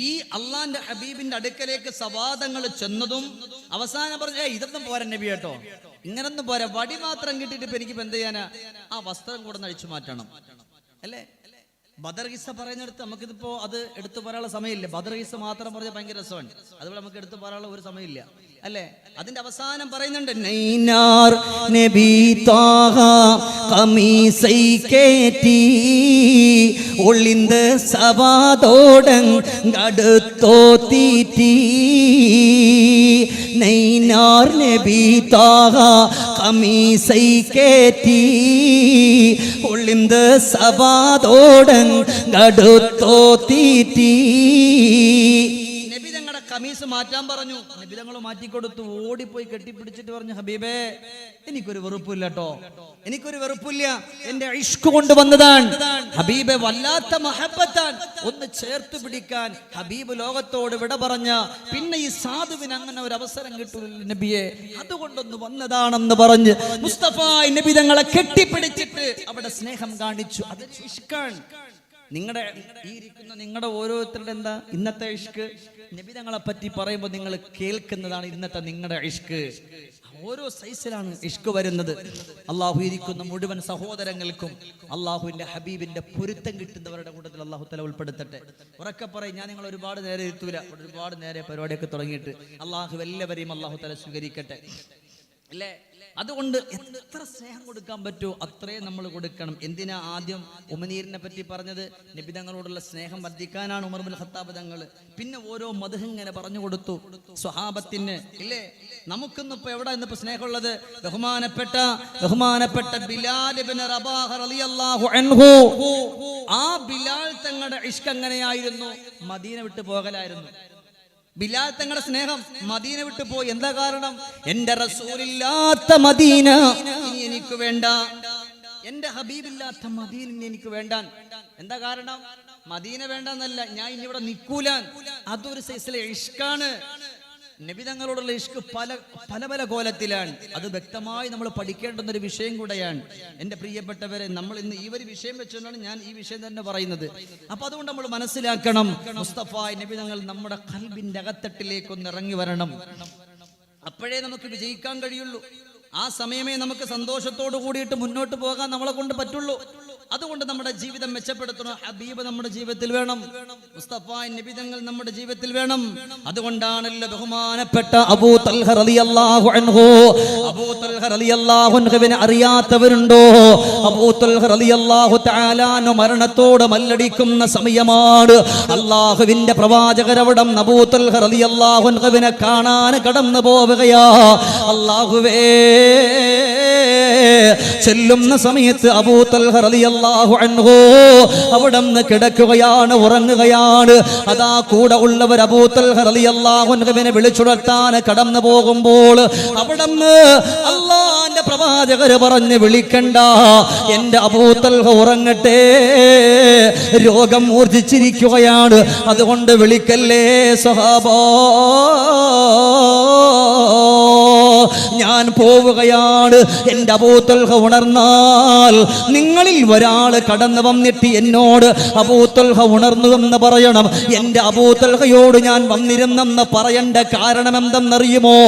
ഈ അള്ളാന്റെ ഹബീബിന്റെ അടുക്കലേക്ക് സവാദങ്ങൾ ചെന്നതും അവസാനം പറഞ്ഞ ഇതൊന്നും പോരാ നബി കേട്ടോ, ഇങ്ങനൊന്നും പോരാ, വടി മാത്രം കിട്ടിയിട്ട് ഇപ്പൊ എനിക്ക് എന്ത് ചെയ്യാനാ? ആ വസ്ത്രം കൂടെ അഴിച്ചു മാറ്റണം അല്ലേ? ബദർ കിസ്സ പറയുന്നിടത്ത് നമുക്കിതിപ്പോ അത് എടുത്തു പറയാനുള്ള സമയമില്ല. ബദർ കിസ്സ മാത്രം പറഞ്ഞാൽ ഭയങ്കര രസമാണ്, അതുപോലെ നമുക്ക് എടുത്തു പറയാനുള്ള ഒരു സമയമില്ല അല്ലേ? അതിന്റെ അവസാനം പറയുന്നുണ്ട്, നൈനാർ നബി താഹ ഖമീസൈ കേറ്റി ഒളിന്ത് സവാദോടങ്ങടുത്തോ തീറ്റി. നൈനാർ നബി താഹ ഖമീസൈ കേറ്റി ഒളിന്ത് സവാദോടങ്ങടുത്തോ തീറ്റി. നബി തങ്ങളുടെ ഖമീസ് മാറ്റാൻ പറഞ്ഞു, നബി തങ്ങൾ മാറ്റിക്കൊടുത്തു. ഓടിപ്പോയി കെട്ടിപ്പിടിച്ചിട്ട് പറഞ്ഞു, ഹബീബേ എനിക്കൊരു വെറുപ്പില്ല കേട്ടോ, എനിക്കൊരു വെറുപ്പില്ല, എന്റെ ഇഷ്ക് കൊണ്ടുവന്നതാണ്. ഹബീബെ വല്ലാത്ത മഹബത്താൻ, ഒന്ന് ചേർത്ത് പിടിക്കാൻ ഹബീബ് ലോകത്തോട് വിട പറഞ്ഞ പിന്നെ ഈ സാധുവിന് അങ്ങനെ ഒരു അവസരം കിട്ടൂല നബിയെ, അതുകൊണ്ടൊന്ന് വന്നതാണെന്ന് പറഞ്ഞ് മുസ്തഫ നബി തങ്ങളെ കെട്ടിപ്പിടിച്ചിട്ട് അവിടെ സ്നേഹം കാണിച്ചു. അത് ഇഷ്കാണ്. നിങ്ങളുടെ ഈ ഇരിക്കുന്ന നിങ്ങളുടെ ഓരോരുത്തരുടെ എന്താ ഇന്നത്തെ ഇഷ്ക്? നബി തങ്ങളെ പറ്റി പറയുമ്പോൾ നിങ്ങൾ കേൾക്കുന്നതാണ് ഇന്നത്തെ നിങ്ങളുടെ ഇഷ്ക്. ഓരോ സൈസിലാണ് ഇഷ്ക് വരുന്നത്. അള്ളാഹു ഇരിക്കുന്ന മുഴുവൻ സഹോദരങ്ങൾക്കും അള്ളാഹുവിന്റെ ഹബീബിന്റെ പൊരുത്തം കിട്ടുന്നവരുടെ കൂട്ടത്തിൽ അള്ളാഹു തആല ഉൾപ്പെടുത്തട്ടെ. ഉറക്കെ പറയും, ഞാൻ നിങ്ങൾ ഒരുപാട് നേരെ എത്തൂല, ഒരുപാട് നേരെ പരിപാടിയൊക്കെ തുടങ്ങിയിട്ട്. അള്ളാഹു എല്ലാവരെയും അള്ളാഹു തആല സ്വീകരിക്കട്ടെ അല്ലേ? അതുകൊണ്ട് എത്ര സ്നേഹം കൊടുക്കാൻ പറ്റുമോ അത്രയും നമ്മൾ കൊടുക്കണം. എന്തിനാ ആദ്യം ഉമനീരിനെ പറ്റി പറഞ്ഞത്? നബി തങ്ങളോടുള്ള സ്നേഹം വർദ്ധിക്കാനാണ് ഉമർ ഇബ്നുൽ ഖത്താബ് തങ്ങൾ. പിന്നെ ഓരോ മദ്ഹ് ഇങ്ങനെ പറഞ്ഞു കൊടുത്തു സ്വഹാബത്തിന് ഇല്ലേ? നമുക്കിന്നിപ്പോ എവിടെ ഇന്നിപ്പോ സ്നേഹമുള്ളത്? ബഹുമാനപ്പെട്ട ബിലാൽ ഇബ്നു റബാഹ റളിയല്ലാഹു അൻഹു. ആ ബിലാൽ തങ്ങളുടെ ഇഷ്ക് എങ്ങനെയായിരുന്നു? മദീന വിട്ടു പോകലായിരുന്നു. ബിലാൽ തങ്ങളുടെ സ്നേഹം മദീന വിട്ടു പോയി. എന്താ കാരണം? എന്റെ റസൂലില്ലാത്ത മദീന ഇനി എനിക്ക് വേണ്ട, എന്റെ ഹബീബില്ലാത്ത മദീന ഇനി എനിക്ക് വേണ്ട. എന്താ കാരണം? മദീന വേണ്ടെന്നല്ല, ഞാൻ ഇനി ഇവിടെ നിൽക്കൂല. അതൊരു സൈസിലെ ഇഷ്കാണ്. നബി തങ്ങളോടുള്ള ഇഷ്ക് പല പല കോലത്തിലാണ്. അത് വ്യക്തമായി നമ്മൾ പഠിക്കേണ്ടുന്ന ഒരു വിഷയം കൂടെയാണ്. എൻ്റെ പ്രിയപ്പെട്ടവരെ, നമ്മൾ ഇന്ന് ഈ ഒരു വിഷയം വെച്ചുകൊണ്ടാണ് ഞാൻ ഈ വിഷയം തന്നെ പറയുന്നത്. അപ്പൊ അതുകൊണ്ട് നമ്മൾ മനസ്സിലാക്കണം, മുസ്തഫ നബി തങ്ങൾ നമ്മുടെ ഖൽബിന്റെ അകത്തട്ടിലേക്ക് ഒന്ന് ഇറങ്ങി വരണം. അപ്പോഴേ നമുക്ക് വിജയിക്കാൻ കഴിയുള്ളൂ. ആ സമയമേ നമുക്ക് സന്തോഷത്തോട് കൂടിയിട്ട് മുന്നോട്ട് പോകാൻ നമ്മളെ കൊണ്ട് പറ്റുള്ളൂ. അതുകൊണ്ട് നമ്മുടെ ജീവിതം മെച്ചപ്പെടുത്തണം. ഹബീബ് നമ്മുടെ ജീവിതത്തിൽ വേണം, മുസ്തഫ നബി തങ്ങൾ നമ്മുടെ ജീവിതത്തിൽ വേണം. അതുകൊണ്ടാണല്ലോ ബഹുമാനപ്പെട്ട അബൂ തൽഹ റളിയല്ലാഹു അൻഹു, അബൂ തൽഹ റളിയല്ലാഹു അൻഹുവിനെ അറിയാത്തവരുണ്ടോ? അബൂ തൽഹ റളിയല്ലാഹു തആല അൻഹു മരണത്തോട് മല്ലടിക്കുന്ന സമയമാണ്. അല്ലാഹുവിന്റെ പ്രവാചകർ അവിടെ അബൂ തൽഹ റളിയല്ലാഹു അൻഹുവിനെ കാണാൻ കടന്നു പോവുകയാ. അല്ലാഹുവേ ചെല്ലുന്ന സമയത്ത് അബൂ തൽഹ റളിയല്ലാഹു അൻഹു അവിടുന്ന് കിടക്കുകയാണ്, ഉറങ്ങുകയാണ്. അതാ കൂടെ ഉള്ളവർ അബൂ തൽഹ റളിയല്ലാഹു അൻഹുവിനെ വിളിച്ചുണർത്താൻ കടന്നു പോകുമ്പോൾ അവിടുന്ന് അല്ലാഹുവിന്റെ പ്രവാചകർ പറഞ്ഞു, വിളിക്കണ്ട, എന്റെ അബൂ തൽഹ ഉറങ്ങട്ടെ, രോഗം മൂർച്ഛിച്ചിരിക്കുകയാണ്, അതുകൊണ്ട് വിളിക്കല്ലേ സ്വഹാബാ, ഞാൻ പോവുകയാണ്. എന്റെ അബൂ തൽഹ ഉണർന്നാൽ നിങ്ങളിൽ ഒരാൾ കടന്നു വന്നിട്ട് എന്നോട് അബൂ തൽഹ ഉണർന്നു എന്ന് പറയണം. എന്റെ അബൂ തൽഹയോട് ഞാൻ വന്നിരുന്നെന്ന് പറയേണ്ട കാരണം എന്തെന്നറിയുമോ?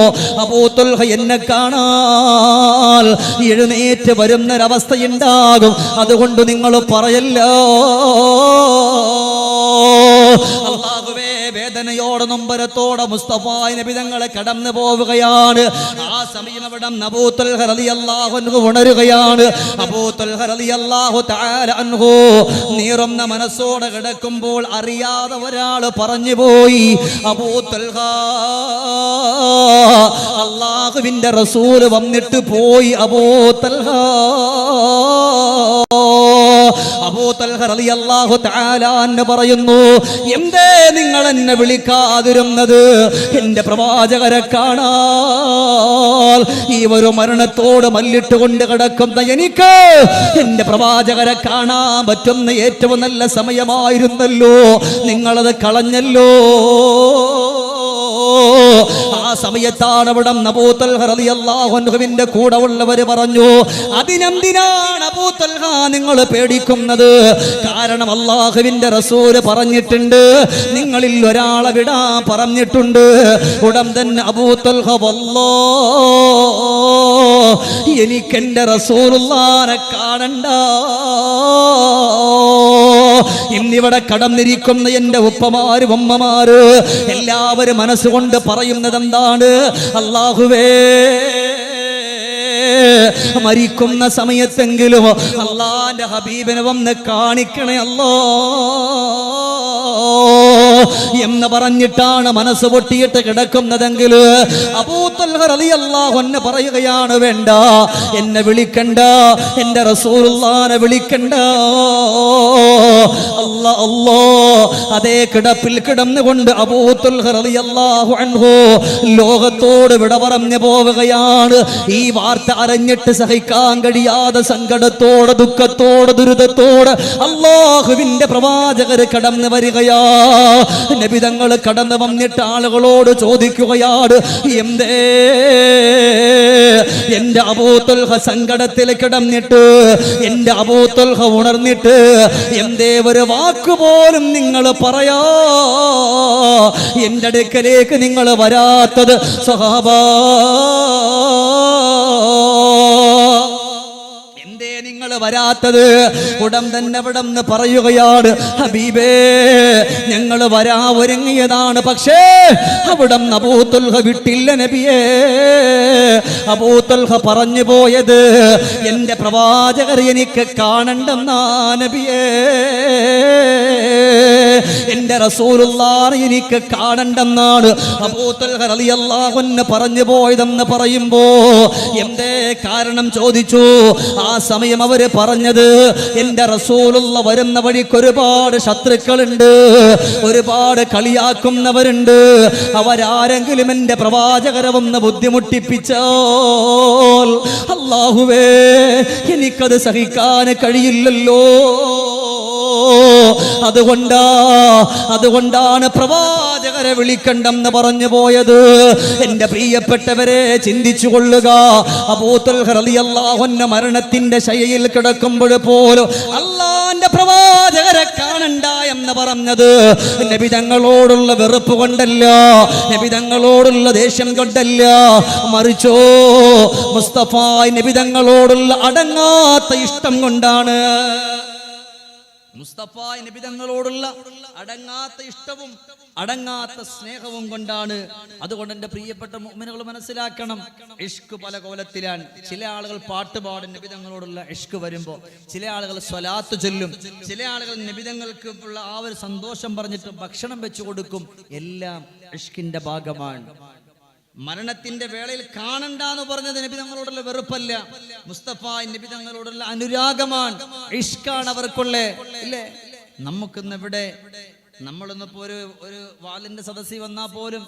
അബൂ തൽഹ എന്നെ കാണാൽ എഴുന്നേറ്റ് വരുന്നൊരവസ്ഥയുണ്ടാകും, അതുകൊണ്ട് നിങ്ങൾ പറയല്ലോ. അല്ലാഹുവേ, വേദനയോടെ നൊമ്പരത്തോടെ മുസ്തഫ നബി തങ്ങളെ കടന്നു പോവുകയാണ്. ആ സമയം അവിടെ അബൂ തൽഹ റളിയല്ലാഹു അൻഹു ഉണരുകയാണ്. അബൂ തൽഹ റളിയല്ലാഹു തആല അൻഹു നീറുന്ന മനസ്സോടെ കിടക്കുമ്പോൾ അറിയാതെ ഒരാൾ പറഞ്ഞു പോയി, അബൂ തൽഹ, അല്ലാഹുവിന്റെ റസൂൽ വന്നിട്ട് പോയി. അബൂ തൽഹ, അബൂ തൽഹ റളിയല്ലാഹു തആല അൻഹു പറയുന്നു, എന്തേ നിങ്ങൾ എന്നെ വിളിക്കാതിരുന്നത്? എന്റെ പ്രവാചകരെ കാണാൻ ഈ ഒരു മരണത്തോട് മല്ലിട്ടുകൊണ്ട് കിടക്കുന്ന എനിക്ക് എന്റെ പ്രവാചകരെ കാണാൻ പറ്റുന്ന ഏറ്റവും നല്ല സമയമായിരുന്നല്ലോ, നിങ്ങളത് കളഞ്ഞല്ലോ. ആ സമയത്താണ് അവിടെ അബൂ തൽഹ റളിയല്ലാഹു അൻഹുവിന്റെ കൂടെ ഉള്ളവർ പറഞ്ഞു, അതിനെന്തിനാണ് അബൂ തൽഹ നിങ്ങൾ പേടിക്കുന്നത്? കാരണം അല്ലാഹുവിന്റെ റസൂല് പറഞ്ഞിട്ടുണ്ട്, നിങ്ങളിൽ ഒരാളെ വിടാൻ പറഞ്ഞിട്ടുണ്ട്. ഉടൻ തന്നെ അബൂ തൽഹ, വല്ലാഹ് എനിക്കെന്റെ റസൂലുള്ളാഹിനെ കാണണ്ട. ഇന്നിവിടെ കടന്നിരിക്കുന്ന എന്റെ ഉപ്പമാര് ഉമ്മമാര് എല്ലാവരും മനസ്സുകൊണ്ട് പറയുന്നത് എന്താണ്? അല്ലാഹുവേ, മരിക്കുന്ന സമയത്തെങ്കിലും അല്ലാഹുവിന്റെ ഹബീബിനെ വന്ന് കാണിക്കണേ അല്ലാ എന്ന് പറഞ്ഞിട്ടാണ് മനസ്സ് പൊട്ടിയിട്ട് കിടക്കുന്നതെങ്കിൽ അബൂ തൽഹ റളിയല്ലാഹു അൻഹു പറയുകയാണ്, വേണ്ട, എന്നെ വിളിക്കണ്ട, എന്റെ റസൂലുള്ളാഹിനെ വിളിക്കണ്ട. അല്ലാ അല്ലാ, അതേ കിടപ്പിൽ കിടന്നുകൊണ്ട് അബൂ തൽഹ റളിയല്ലാഹു അൻഹു ലോകത്തോട് വിട പറഞ്ഞു പോവുകയാണ്. ഈ വാർത്ത അറിഞ്ഞിട്ട് സഹിക്കാൻ കഴിയാതെ സങ്കടത്തോടെ ദുഃഖത്തോടെ ദുരിതത്തോടെ അല്ലാഹുവിന്റെ പ്രവാചകർ കടന്നു വരികയാ. നബി തങ്ങൾ കടന്നു വന്നിട്ട് ആളുകളോട് ചോദിക്കുകയാണ്, എന്തേ എന്റെ അബൂ തൽഹ സങ്കടത്തിൽ കിടന്നിട്ട്, എന്റെ അബൂ തൽഹ ഉണർന്നിട്ട് എന്തേ ഒരു വാക്കുപോലും നിങ്ങൾ പറയാ എന്റെ അടുക്കലേക്ക് നിങ്ങൾ വരാത്തത്? സ്വഹാബാ, നിങ്ങൾ വരാത്തത്? ഉടൻ തന്നെ അവിടെ നിന്ന് പറയുകയാണ്, ഹബീബേ, ഞങ്ങൾ വരാ ഒരുങ്ങിയതാണ്, പക്ഷേ അവിടെ അബൂ തൽഹ വിട്ടില്ല നബിയേ. അബൂ തൽഹ പറഞ്ഞു പോയത്, എന്റെ പ്രവാചകർ എനിക്ക് കാണണ്ടെന്നാ നബിയേ, എന്റെ റസൂലുള്ളാഹിനെ എനിക്ക് കാണണ്ടെന്നാണ് അബൂ തൽഹ റളിയല്ലാഹു അൻഹു പറഞ്ഞു പോയതെന്ന് പറയുമ്പോ എന്തേ കാരണം ചോദിച്ചു. ആ സമയം അവര് പറഞ്ഞത്, എന്റെ റസൂലുള്ളാഹി വരുന്ന വഴിക്ക് ഒരുപാട് ശത്രുക്കളുണ്ട്, ഒരുപാട് കളിയാക്കുന്നവരുണ്ട്, അവരാരെങ്കിലും എന്റെ പ്രവാചകരെ ഒന്ന് ബുദ്ധിമുട്ടിപ്പിച്ചാൽ അല്ലാഹുവേ എനിക്കത് സഹിക്കാൻ കഴിയില്ലല്ലോ. അതുകൊണ്ടാണ് പ്രവാചകരെ വിളിക്കണ്ടെന്ന് പറഞ്ഞു പോയത്. എന്റെ പ്രിയപ്പെട്ടവരെ, ചിന്തിച്ചു കൊള്ളുക. അബൂ തൽഹ റളിയല്ലാഹു അൻഹു മരണത്തിന്റെ ശയ്യയിൽ കിടക്കുമ്പോൾ പോലും അല്ലാഹുവിന്റെ പ്രവാചകരെ കാണണ്ട എന്ന് പറഞ്ഞത് നബി തങ്ങളോടുള്ള വെറുപ്പ് കൊണ്ടല്ല, നബി തങ്ങളോടുള്ള ദേഷ്യം കൊണ്ടല്ല, മറിച്ചോ മുസ്തഫ നബി തങ്ങളോടുള്ള അടങ്ങാത്ത ഇഷ്ടം കൊണ്ടാണ്. മുസ്തഫ നബി തങ്ങളോടുള്ള അടങ്ങാത്ത ഇഷ്ടവും അടങ്ങാത്ത സ്നേഹവും കൊണ്ടാണ്. അതുകൊണ്ട് എൻ്റെ പ്രിയപ്പെട്ട മുഅ്മിനുകൾ മനസ്സിലാക്കണം, ഇഷ്ക് പല കോലത്തിലാണ്. ചില ആളുകൾ പാട്ട് പാടും നബി തങ്ങളോടുള്ള ഇഷ്ക് വരുമ്പോൾ, ചില ആളുകൾ സ്വലാത്ത് ചൊല്ലും, ചില ആളുകൾ നബി തങ്ങൾക്ക് ഉള്ള ആ ഒരു സന്തോഷം പറഞ്ഞിട്ട് ഭക്ഷണം വെച്ചു കൊടുക്കും. എല്ലാം ഇഷ്കിന്റെ ഭാഗമാണ്. മരണത്തിന്റെ വേളയിൽ കാണണ്ടെന്ന് പറഞ്ഞത് നബി തങ്ങളോടുള്ള വെറുപ്പല്ല, മുസ്തഫ നബി തങ്ങളോടുള്ള അനുരാഗമാണ്, ഇഷ്കാണ് അവർക്കുള്ള. ഇല്ലേ, നമുക്കിന്ന് ഇവിടെ നമ്മളിന്നിപ്പോ ഒരു വാലിന്റെ സദസ്സിൽ വന്നാൽ പോലും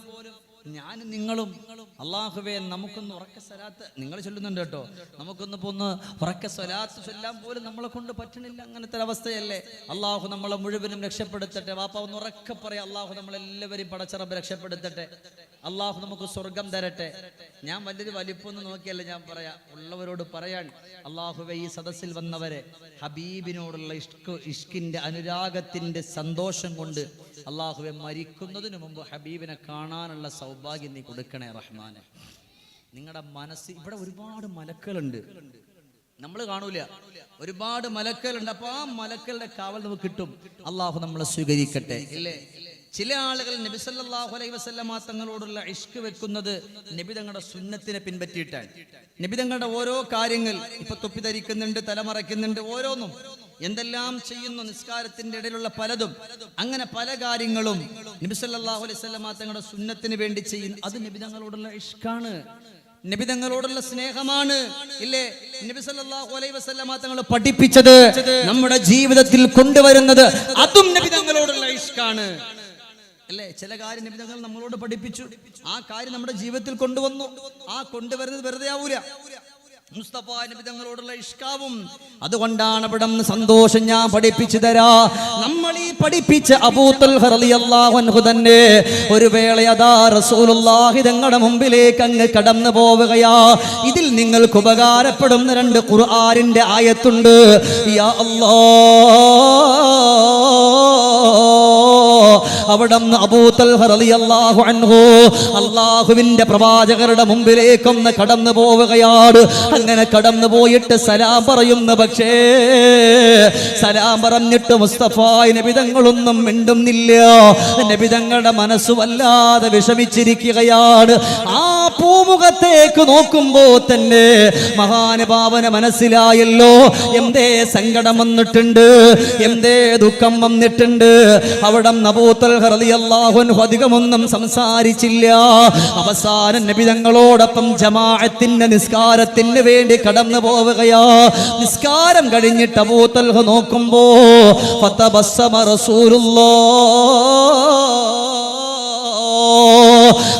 ഞാനും നിങ്ങളും അള്ളാഹുവേ നമുക്കൊന്ന് ഉറക്ക സ്വലാത്ത് നിങ്ങൾ ചൊല്ലുന്നുണ്ട് കേട്ടോ, നമുക്കൊന്നിപ്പോ ഒന്ന് ഉറക്ക സ്വലാത്ത് ചൊല്ലാൻ പോലും നമ്മളെ കൊണ്ട് പറ്റണില്ല. അങ്ങനത്തെ ഒരു അവസ്ഥയല്ലേ. അള്ളാഹു നമ്മളെ മുഴുവനും രക്ഷപ്പെടുത്തട്ടെ. വാപ്പ ഒന്ന് ഉറക്കെ പറയാം, അള്ളാഹു നമ്മളെല്ലാവരും പടച്ചറബ് രക്ഷപ്പെടുത്തട്ടെ, അള്ളാഹു നമുക്ക് സ്വർഗം തരട്ടെ. ഞാൻ വലിയൊരു വലിപ്പൊന്നും നോക്കിയല്ല ഞാൻ പറയാ, ഉള്ളവരോട് പറയാൻ, അള്ളാഹുവേ ഈ സദസ്സിൽ വന്നവരെ ഹബീബിനോടുള്ള ഇഷ്കിന്റെ അനുരാഗത്തിന്റെ സന്തോഷം കൊണ്ട് അള്ളാഹുവെ മരിക്കുന്നതിന് മുമ്പ് ഹബീബിനെ കാണാനുള്ള സൗഭാഗ്യം നീ കൊടുക്കണേ റഹ്മാനെ. നിങ്ങളുടെ മനസ്സിൽ ഇവിടെ ഒരുപാട് മലക്കുകളുണ്ട്, നമ്മൾ കാണൂല, ഒരുപാട് മലക്കുകളുണ്ട്. അപ്പൊ ആ മലക്കളുടെ കാവൽ നമുക്ക് കിട്ടും. അള്ളാഹു നമ്മളെ സ്വീകരിക്കട്ടെ. ഇല്ലേ, ചില ആളുകൾ നബി സല്ലല്ലാഹു അലൈഹി വസല്ലമ തങ്ങളോടുള്ള ഇഷ്ക് വെക്കുന്നത് നബി തങ്ങളുടെ സുന്നത്തിനെ പിൻപറ്റിയിട്ടാണ്. നബി തങ്ങളുടെ ഓരോ കാര്യങ്ങൾ, ഇപ്പൊ തൊപ്പി ധരിക്കുന്നുണ്ട്, തലമറയ്ക്കുന്നുണ്ട്, ഓരോന്നും എന്തെല്ലാം ചെയ്യുന്നു, നിസ്കാരത്തിന്റെ ഇടയിലുള്ള പലതും, അങ്ങനെ പല കാര്യങ്ങളും നബി സല്ലല്ലാഹു അലൈഹി വസല്ലമ തങ്ങളുടെ സുന്നത്തിന് വേണ്ടി ചെയ്യുന്നു. അത് നബി തങ്ങളോടുള്ള ഇഷ്കാണ്, നബി തങ്ങളോടുള്ള സ്നേഹമാണ്. ഇല്ലേ, നബി സല്ലല്ലാഹു അലൈഹി വസല്ലമ തങ്ങൾ പഠിപ്പിച്ചത്, നമ്മുടെ ജീവിതത്തിൽ കൊണ്ടുവരുന്നത് അതും നബി തങ്ങളോടുള്ള ഇഷ്കാണ്. അല്ലേ, ചില കാര്യം നബി തങ്ങൾ നമ്മളോട് പഠിപ്പിച്ചു, ആ കാര്യം നമ്മുടെ ജീവിതത്തിൽ കൊണ്ടുവന്നു. ആ കൊണ്ടുവരുന്നത് വെറുതെ ആവൂല, മുസ്തഫ നബി തങ്ങളോടുള്ള ഇഷ്കാവും. അതുകൊണ്ടാണ് ഇവിടെ സന്തോഷം ഞാൻ പഠിപ്പിച്ചു തരാ. നമ്മൾ ഈ പഠിപ്പിച്ച അബൂ തൽഹ റളിയല്ലാഹു അൻഹു തന്നെ ഒരു വേള അതാ റസൂലുള്ളാഹി തങ്ങളുടെ മുമ്പിലേക്ക് അങ്ങ് കടന്നു പോവുകയാ. ഇതിൽ നിങ്ങൾക്ക് ഉപകാരപ്പെടുന്ന 2 ഖുർആനിന്റെ ആയത്തുണ്ട്. യാ അല്ലാഹ്, അവിടെ അബൂ തൽഹ റളിയല്ലാഹു അൻഹു അല്ലാഹുവിന്റെ പ്രവാചകരുടെ മുമ്പിലേക്കൊന്ന് കടന്നു പോവുകയാണ്. അങ്ങനെ കടന്നു പോയിട്ട് സലാം പറയുന്നു. പക്ഷേ സലാം പറഞ്ഞിട്ട് മുസ്തഫ നബി തങ്ങളൊന്നും മിണ്ടുന്നില്ല. നബി തങ്ങളുടെ മനസ്സ് വല്ലാതെ വിഷമിച്ചിരിക്കുകയാണ്. ആ പൂമുഖത്തേക്ക് നോക്കുമ്പോ തന്നെ മഹാനുഭാവന മനസ്സിലായല്ലോ, എന്തേ സങ്കടം വന്നിട്ടുണ്ട്, എന്തേ ദുഃഖം വന്നിട്ടുണ്ട്. അവിടെ അബൂ തൽഹ റളിയല്ലാഹു അൻഹു അധികമൊന്നും സംസാരിച്ചില്ല. അവസാനം നബി തങ്ങളോടൊപ്പം ജമാഅത്തിന്റെ നിസ്കാരത്തിന് വേണ്ടി കടന്നു പോവുകയാ. നിസ്കാരം കഴിഞ്ഞിട്ട് അബൂ തൽഹ നോക്കുമ്പോ ഫതബസ്സമ റസൂലുള്ളാഹ്,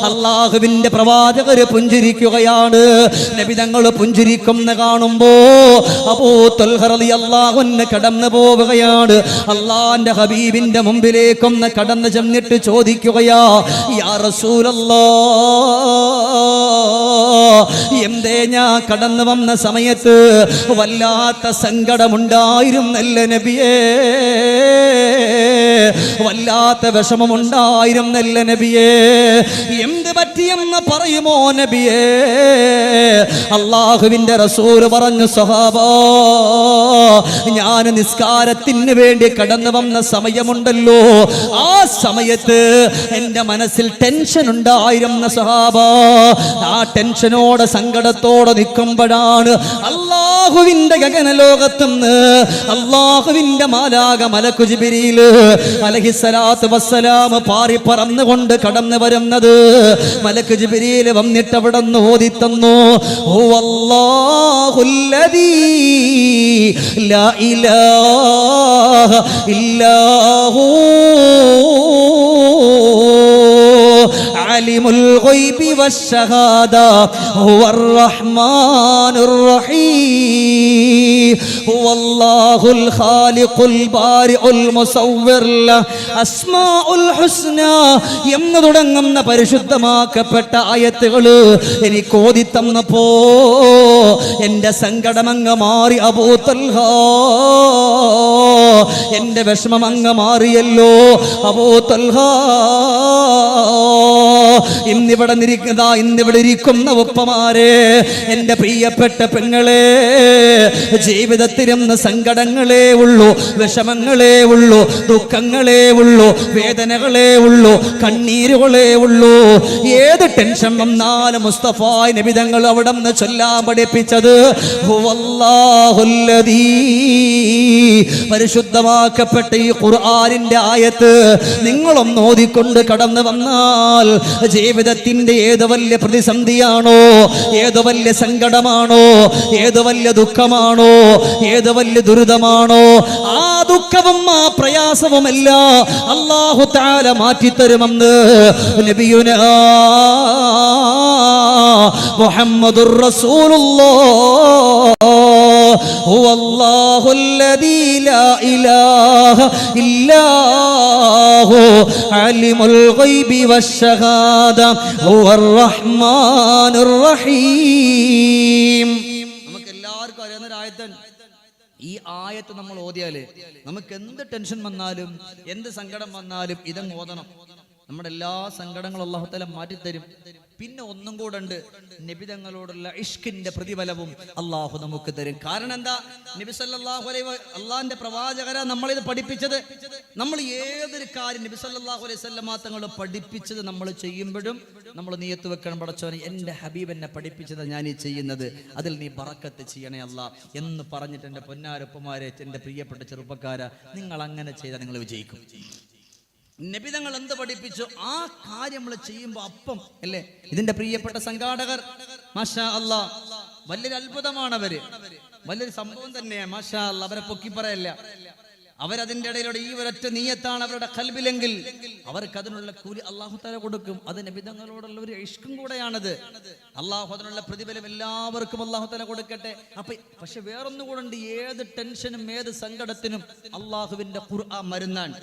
അല്ലാഹുവിന്റെ പ്രവാചകര് പുഞ്ചിരിക്കുകയാണ്. നബി തങ്ങൾ പുഞ്ചിരിക്കുന്ന കാണുമ്പോ അബൂ തൽഹ റളിയല്ലാഹു അൻഹു കടന്നു പോവുകയാണ്. അല്ലാഹുവിന്റെ ഹബീബിന്റെ മുമ്പിലേക്കൊന്ന് കടന്നു ചെന്നിട്ട് ചോദിക്കുകയാ, യാ റസൂലല്ലാഹ്, എന്തേ ഞാൻ കടന്നു വന്ന സമയത്ത് വല്ലാത്ത സങ്കടമുണ്ടായിരുന്നല്ല നബിയേ, വല്ലാത്ത വിഷമമുണ്ടായിരുന്നല്ല നബിയേ, എന്ത് പറ്റിയെന്ന് പറയുമോ നബിയേ? അല്ലാഹുവിന്റെ റസൂൽ പറഞ്ഞു, സഹാബാ, ഞാൻ നിസ്കാരത്തിന് വേണ്ടി കടന്നു വന്ന സമയമുണ്ടല്ലോ, ആ സമയത്ത് എന്റെ മനസ്സിൽ ടെൻഷൻ ഉണ്ടായിരുന്ന സഹാബാ. ആ ടെൻഷനോടെ സങ്കടത്തോടെ നിൽക്കുമ്പോഴാണ് അല്ലാഹുവിന്റെ ഗഗനലോകത്തുനിന്ന് അല്ലാഹുവിന്റെ മാലാക മലക്കു ജിബ്രീൽ അലൈഹിസ്സലാത്തു വസ്സലാം പാറി പറന്നുകൊണ്ട് കടന്നു വരുന്നത്. മലക്ക് ജിബ്രീൽ വന്നിട്ട് അവിടെ നിന്ന് ഓതിത്തന്നു, ഹുവല്ലാഹുല്ലദീ ലാ ഇലാഹ ഇല്ലാഹു അലിമുൽ ഗൈബി വശ്ശഹാദ ഹുവർ റഹ്മാനുർ റഹീം ഹുവല്ലാഹുൽ ഖാലിഖുൽ ബാരിഉൽ മുസവ്വിർ അസ്മാഉൽ ഹുസ്ന എന്ന് തുടങ്ങുന്ന പരിശുദ്ധമാക്കപ്പെട്ട ആയത്തുകൾ എനിക്ക് ഓതി തന്നപ്പോ എന്റെ സങ്കടമങ്ങ് മാറി. അബൂ തൽഹ, എന്റെ വിഷമം അങ്ങ് മാറിയല്ലോ അബൂ തൽഹ. ഇന്നിവിടെ ഇരിക്കുന്ന ഉപ്പമാരെ, എന്റെ പ്രിയപ്പെട്ട പെങ്ങളെ, ജീവിതത്തിലിന്ന് സങ്കടങ്ങളേ ഉള്ളൂ, വിഷമങ്ങളേ ഉള്ളൂ, ദുഃഖങ്ങളേ ഉള്ളൂ, വേദനകളേ ഉള്ളൂ, കണ്ണീരുകളേ ഉള്ളൂ. ഏത് ടെൻഷൻ വന്നാലും മുസ്തഫ നബി തങ്ങൾ അവിടെ നിന്ന് ചൊല്ലാൻ പഠിപ്പിച്ചത് ഹുവല്ലാഹുല്ലദീ, പരിശുദ്ധമാക്കപ്പെട്ട ഈ ഖുർആനിന്റെ ആയത്ത് നിങ്ങളൊന്ന് ഓതിക്കൊണ്ട് കടന്നു വന്നാൽ ജീവിതത്തിന്റെ ഏത് വലിയ പ്രതിസന്ധിയാണോ, ഏത് വലിയ സങ്കടമാണോ, ഏത് വലിയ ദുഃഖമാണോ, ഏത് വലിയ ദുരിതമാണോ, ആ ദുഃഖവും ആ പ്രയാസവുമെല്ലാം അല്ലാഹു തആല മാറ്റിത്തരുമെന്ന് നബിയുനാ മുഹമ്മദുർ റസൂലുള്ളാഹ്. ഹുവല്ലാഹുല്ലദീ ലാ ഇലാഹ ഇല്ലാ ഹു അലിമുൽ ഗൈബി വശ്ശഹാദ ഹുവർ റഹ്മാനുർ റഹീം. നമുക്ക് എല്ലാവർക്കും അറിയുന്ന ഒരു ആയത്താണ്. ഈ ആയത്ത് നമ്മൾ ഓതിയാല് നമുക്ക് എന്ത് ടെൻഷൻ വന്നാലും എന്ത് സങ്കടം വന്നാലും ഇതങ്ങ് ഓതണം. നമ്മുടെ എല്ലാ സങ്കടങ്ങളും അല്ലാഹു തആല മാറ്റിത്തരും. പിന്നെ ഒന്നും കൂടെ ഉണ്ട്, നബി തങ്ങളോടുള്ള ഇഷ്കിന്റെ പ്രതിഫലവും അള്ളാഹു നമുക്ക് തരും. കാരണം എന്താ? നബി സല്ലല്ലാഹു അലൈഹി അള്ളാഹിന്റെ പ്രവാചകരാ നമ്മളിത് പഠിപ്പിച്ചത്. നമ്മൾ ഏതൊരു കാര്യം നബി സല്ലല്ലാഹു അലൈഹി വസല്ലം തങ്ങൾ പഠിപ്പിച്ചത് നമ്മൾ ചെയ്യുമ്പോഴും നമ്മൾ നിയത്ത് വെക്കണം, പടച്ചോനെ എൻ്റെ ഹബീബ് എന്നെ പഠിപ്പിച്ചത് ഞാൻ ഈ ചെയ്യുന്നത്, അതിൽ നീ ബറക്കത്ത് ചെയ്യണേ അല്ലാ എന്ന് പറഞ്ഞിട്ട് എൻ്റെ പൊന്നാരൊപ്പമാരെ, എൻ്റെ പ്രിയപ്പെട്ട ചെറുപ്പക്കാരാ, നിങ്ങൾ അങ്ങനെ ചെയ്താൽ നിങ്ങൾ വിജയിക്കും. നബി തങ്ങൾ എന്ത് പഠിപ്പിച്ചു ആ കാര്യം നമ്മൾ ചെയ്യുമ്പോൾ അപ്പം അല്ലേ. ഇതിന്റെ പ്രിയപ്പെട്ട സംഘാടകർ മാഷാ അല്ലാ, വലിയൊരു അത്ഭുതമാണ് അവര്, വലിയൊരു സംഭവം തന്നെയാണ് മാഷാ അല്ലാ. അവരെ പൊക്കി പറയല്ല, അവരതിൻ്റെ ഇടയിലൂടെ ഈ ഒരൊറ്റ നീയത്താണ് അവരുടെ ഖൽബിലെങ്കിൽ അവർക്ക് അതിനുള്ള കൂലി അല്ലാഹു തആല കൊടുക്കും. അത് നബി തങ്ങളോടുള്ള ഒരു ഇഷ്കും കൂടെയാണത്. അല്ലാഹു അതിനുള്ള പ്രതിഫലം എല്ലാവർക്കും അല്ലാഹു തആല കൊടുക്കട്ടെ. പക്ഷെ വേറൊന്നുകൂടെ ഉണ്ട്, ഏത് ടെൻഷനും ഏത് സങ്കടത്തിനും അല്ലാഹുവിന്റെ ഖുർആൻ മരുന്നാണ്.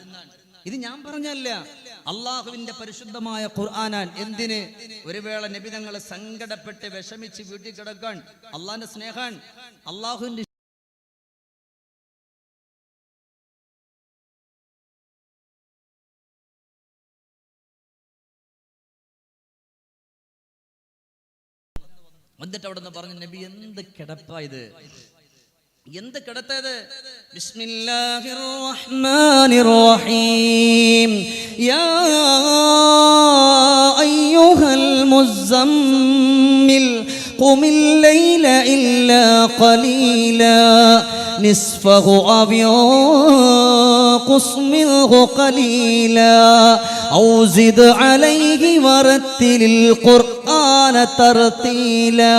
ഇത് ഞാൻ പറഞ്ഞല്ല, അള്ളാഹുവിന്റെ പരിശുദ്ധമായ ഖുർആനാൻ. എന്തിന്? ഒരു വേള നബി തങ്ങൾ സങ്കടപ്പെട്ട് വിഷമിച്ച് വീട്ടിൽ കിടക്കാൻ, അള്ളാഹിന്റെ സ്നേഹാൻ, അള്ളാഹുവിന്റെ എന്നിട്ട് അവിടെ നിന്ന് പറഞ്ഞു, നബി എന്ത് കിടപ്പായത്, എന്ത് കിടത്തത്? ബിസ്മില്ലാഹിർ റഹ്മാനിർ റഹീം. യാ അയ്യുഹൽ മുസമ്മിൽ ഖുമിൽ ലൈല ഇല്ലാ ഖലീലാ നിസ്ഫഹു അവ ഖുസ്മിഹു ഖലീലാ ഔ സിദ് അലൈഹി വറത്തിലിൽ ഖുർആന തർതീലാ.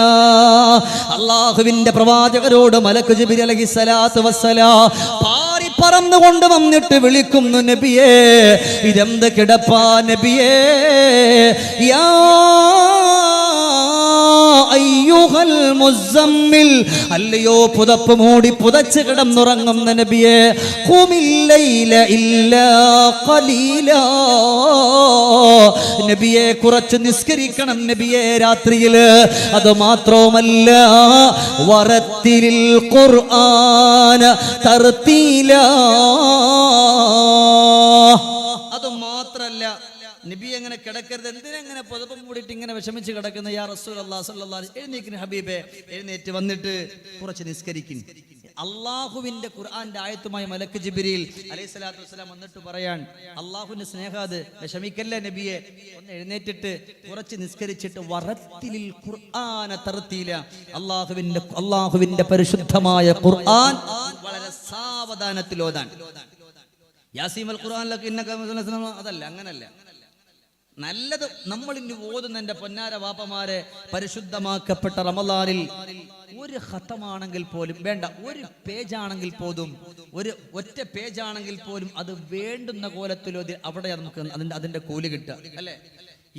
അല്ലാഹുവിന്റെ പ്രവാചകരോട് മലക്ക് ജിബ്രീൽ അലൈഹിസ്സലാത്തു വസ്സലാം പാറി പറന്നുകൊണ്ട് വന്നിട്ട് വിളിക്കുന്നു, നബിയേ ഇതെന്ത് കിടപ്പാ നബിയേ. യാ അയ്യുഹൽ മുസമ്മിൽ, അല്ലയോ പുതപ്പ് മൂടി പുതച്ച് കിടന്നുറങ്ങുന്ന നബിയേ, ഖുമിൽ ലൈല ഇല്ലാ ഖലീലാ, നബിയെ കുറച്ച് നിസ്കരിക്കണം നബിയെ രാത്രിയില്. അത് മാത്രവുമല്ല വറത്തിലിൽ ഖുർആന തർതീലാ, അത് മാത്രല്ല നബി എങ്ങനെ കിടക്കരുത്. എന്തിനെങ്ങനെ പുതപ്പം മൂടിയിട്ട് ഇങ്ങനെ വിഷമിച്ച് കിടക്കുന്ന യാ റസൂലല്ലാഹി സ്വല്ലല്ലാഹു അലൈഹി വസല്ലം, എഴുന്നേൽക്കുന്ന ഹബീബേ, എഴുന്നേറ്റ് വന്നിട്ട് കുറച്ച് നിസ്കരിക്കും. അള്ളാഹുവിന്റെ ഖുർആന്റെ ആയത്തുമായി മലക്ക് ജിബ്രീൽ അലൈഹിസ്സലാത്തു വസ്സലാം വന്നിട്ട് പറയാൻ, അള്ളാഹുവിന്റെ സ്നേഹാത് വിഷമിക്കല്ലേ നബിയെ, ഒന്ന് എഴുന്നേറ്റിട്ട് കുറച്ച് നിസ്കരിച്ചിട്ട് വറത്തിലിൽ ഖുർആന തർതീല, അള്ളാഹുവിന്റെ പരിശുദ്ധമായ ഖുർആൻ വളരെ സാവധാനത്തിൽ ഓതാൻ. യാസീമൽ ഖുർആനിലൊക്കെ അതല്ല, അങ്ങനല്ല. നല്ലത് നമ്മൾ ഇനി ഓതുന്ന എൻ്റെ പൊന്നാര വാപ്പമാരെ, പരിശുദ്ധമാക്കപ്പെട്ട റമളാനിൽ ഒരു ഖതമാണെങ്കിൽ പോലും വേണ്ട, ഒരു പേജാണെങ്കിൽ പോലും, ഒരു ഒറ്റ പേജാണെങ്കിൽ പോലും അത് വേണ്ടുന്ന കോലത്തിലോ അവിടെ നമുക്ക് അതിന്റെ കൂലി കിട്ടുക അല്ലേ.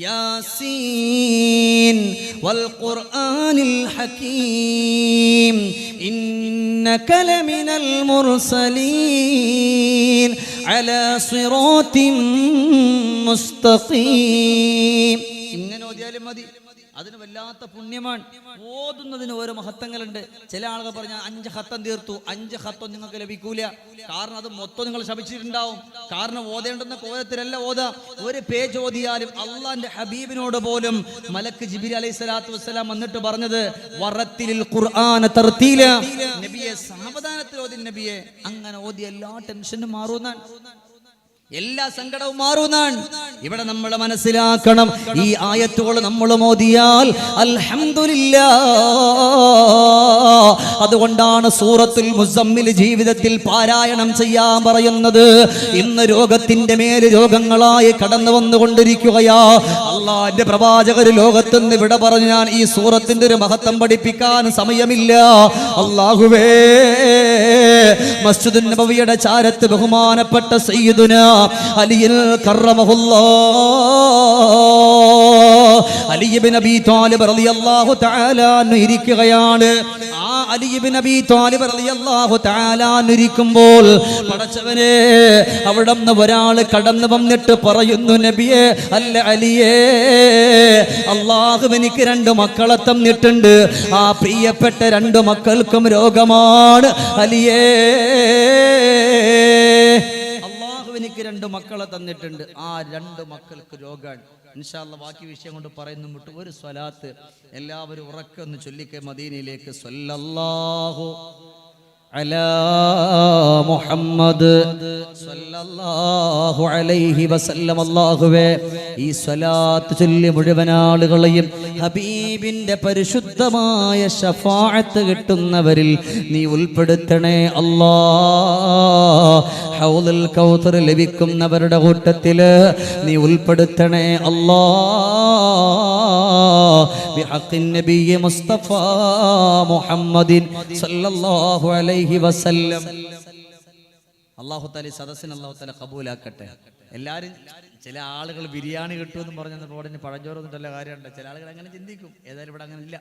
യാസീൻ വൽ ഖുർആനിൽ ഹകീം ഇന്നക ലമിനൽ മുർസലീൻ അലാ സിറാത്തിൻ മുസ്തഖീം. ഇങ്ങനെ ഓതിയാലും മതി. അതിന് വല്ലാത്ത പുണ്യമാണ്. ഓതുന്നതിന് ഓരോ മഹത്വങ്ങളുണ്ട്. ചില ആളുകൾ പറഞ്ഞാൽ 5 ഖത്തം തീർത്തു, 5 ഖത്തം നിങ്ങൾക്ക് ലഭിക്കൂല. കാരണം അത് മൊത്തം നിങ്ങൾ ശപിച്ചിട്ടുണ്ടാവും. കാരണം ഓതേണ്ടുന്ന കോലത്തിലല്ല ഓതാ. ഒരു പേജ് ഓതിയാലും അള്ളാന്റെ ഹബീബിനോട് പോലും മലക്ക് ജിബ്രീൽ അലൈഹി സ്വലാത്തു വസ്സലാം വന്നിട്ട് പറഞ്ഞത് വറത്തിലിൽ ഖുർആന തർതീല, നബിയെ സാവധാനത്തിൽ ഓതി നബിയെ. അങ്ങനെ ഓതി എല്ലാ ടെൻഷനും മാറുന്നാണ്, എല്ലാ സങ്കടവും മാറുന്നാണ്. ഇവിടെ നമ്മൾ മനസ്സിലാക്കണം, ഈ ആയത്തുകൾ നമ്മൾ മോദിയാൽ അൽഹംദുലില്ലാഹ്. അതുകൊണ്ടാണ് സൂറത്തുൽ മുസമ്മിൽ ജീവിതത്തിൽ പാരായണം ചെയ്യാൻ പറയുന്നത്. ഇന്ന് രോഗത്തിന്റെ മേൽ രോഗങ്ങളായി കടന്നു വന്നുകൊണ്ടിരിക്കുകയാ. അള്ളാന്റെ പ്രവാചകർ ലോകത്തുനിന്ന് വിട പറഞ്ഞു. ഞാൻ ഈ സൂറത്തിന്റെ ഒരു മഹത്വം പഠിപ്പിക്കാൻ സമയമില്ല. അല്ലാഹുവേ, മസ്ജിദുൻ നബവിയുടെ ചാരത്ത് ബഹുമാനപ്പെട്ട സയ്യിദുനാ അലിയിൽ അലി ഇബ്നു അബീ ത്വാലിബ് റളിയല്ലാഹു തആല അൻഹു ഇരിക്കുകയാണ്. ആ അലി ഇബ്നു അബീ ത്വാലിബ് റളിയല്ലാഹു തആല അൻഹു ഇരിക്കുമ്പോൾ പടച്ചവനെ, അവിടുന്ന് ഒരാൾ കടന്നു വന്നിട്ട് പറയുന്നു, നബിയെ, അല്ല അലിയേ, അല്ലാഹു എനിക്ക് 2 മക്കളെ തന്നിട്ടുണ്ട്. ആ പ്രിയപ്പെട്ട 2 മക്കൾക്കും രോഗമാണ് അലിയേ. എനിക്ക് 2 മക്കളെ തന്നിട്ടുണ്ട്. ആ 2 മക്കൾക്ക് രോഗമാണ്. ഇൻഷാ അല്ലാഹ് ബാക്കി വിഷയം കൊണ്ട് പറയുന്നു വിട്ടു. ഒരു സ്വലാത്ത് എല്ലാവരും ഉറക്കെ ഒന്ന് ചൊല്ലിക്കെ മദീനയിലേക്ക്. സ്വല്ലല്ലാഹു അലാ മുഹമ്മദ് സ്വല്ലല്ലാഹു അലൈഹി വസല്ലം. അല്ലാഹുവേ, ഈ സ്വലാത്ത് ചൊല്ലി മുഴുവൻ ആളുകളെയും ഹബീബിന്റെ പരിശുദ്ധമായ ശഫാഅത്ത് കിട്ടുന്നവരിൽ നീ ഉൾപ്പെടുത്തണേ അല്ലാഹ്. ഹൗദുൽ കൗസർ ലഭിക്കുന്നവരുടെ കൂട്ടത്തില് നീ ഉൾപ്പെടുത്തണേ അല്ലാഹ്. ബിഹഖിൻ നബിയ്യ മുസ്തഫ മുഹമ്മദിൻ സ്വല്ലല്ലാഹു അലൈഹി വസല്ലം. അല്ലാഹു തആല സദസ്സിനെ അല്ലാഹു തആല ഖബൂലാക്കട്ടെ. എല്ലാവരും, ചില ആളുകൾ ബിരിയാണി കിട്ടുമെന്ന് പറഞ്ഞപ്പോൾ ഉടനെ പഴഞ്ചോറൊന്നും നല്ല കാര്യമുണ്ട്. ചില ആളുകൾ അങ്ങനെ ചിന്തിക്കും. ഏതായാലും ഇവിടെ അങ്ങനെ ഇല്ല.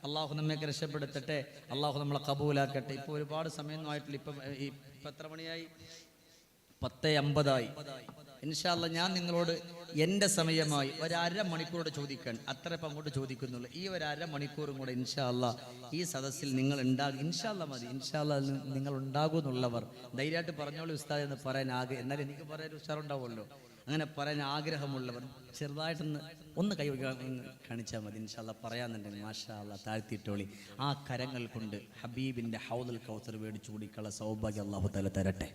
അള്ളാഹു നമ്മയൊക്കെ രക്ഷപ്പെടുത്തട്ടെ. അള്ളാഹു നമ്മളെ ഖബൂലാക്കട്ടെ. ഇപ്പോൾ ഒരുപാട് സമയമൊന്നും ആയിട്ടില്ല. ഇപ്പം എത്ര മണിയായി? 10:50 ഇൻഷാ അല്ലാഹ് ഞാൻ നിങ്ങളോട് എൻ്റെ സമയമായി ഒരു 1/2 മണിക്കൂറോട് ചോദിക്കാൻ, അത്ര ഇപ്പം അങ്ങോട്ട് ചോദിക്കുന്നുള്ളൂ. ഈ ഒരു 1/2 മണിക്കൂറും കൂടെ ഇൻഷാ അല്ലാഹ് ഈ സദസ്സിൽ നിങ്ങൾ ഉണ്ടാകും. ഇൻഷാ അല്ലാഹ് മതി. ഇൻഷാ അല്ലാഹ് നിങ്ങൾ ഉണ്ടാകുമെന്നുള്ളവർ ധൈര്യമായിട്ട് പറഞ്ഞോളൂ ഉസ്താദ് എന്ന് പറയാൻ എന്നാലും എനിക്ക് പറയാൻ ഉഷാറുണ്ടാവുമല്ലോ. അങ്ങനെ പറയാൻ ആഗ്രഹമുള്ളവർ ചെറുതായിട്ടൊന്ന് കൈ കാണിച്ചാൽ മതി. ഇൻഷാ അല്ലാഹ് പറയാന്നുണ്ടെങ്കിൽ മാഷാ അല്ലാഹ് താഴ്ത്തിയിട്ടോളി. ആ കരങ്ങൾ കൊണ്ട് ഹബീബിൻ്റെ ഹൗദുൽ കൗസർ മേടിച്ചു കുടിക്കുള്ള സൗഭാഗ്യം അല്ലാഹു തആല തരട്ടെ.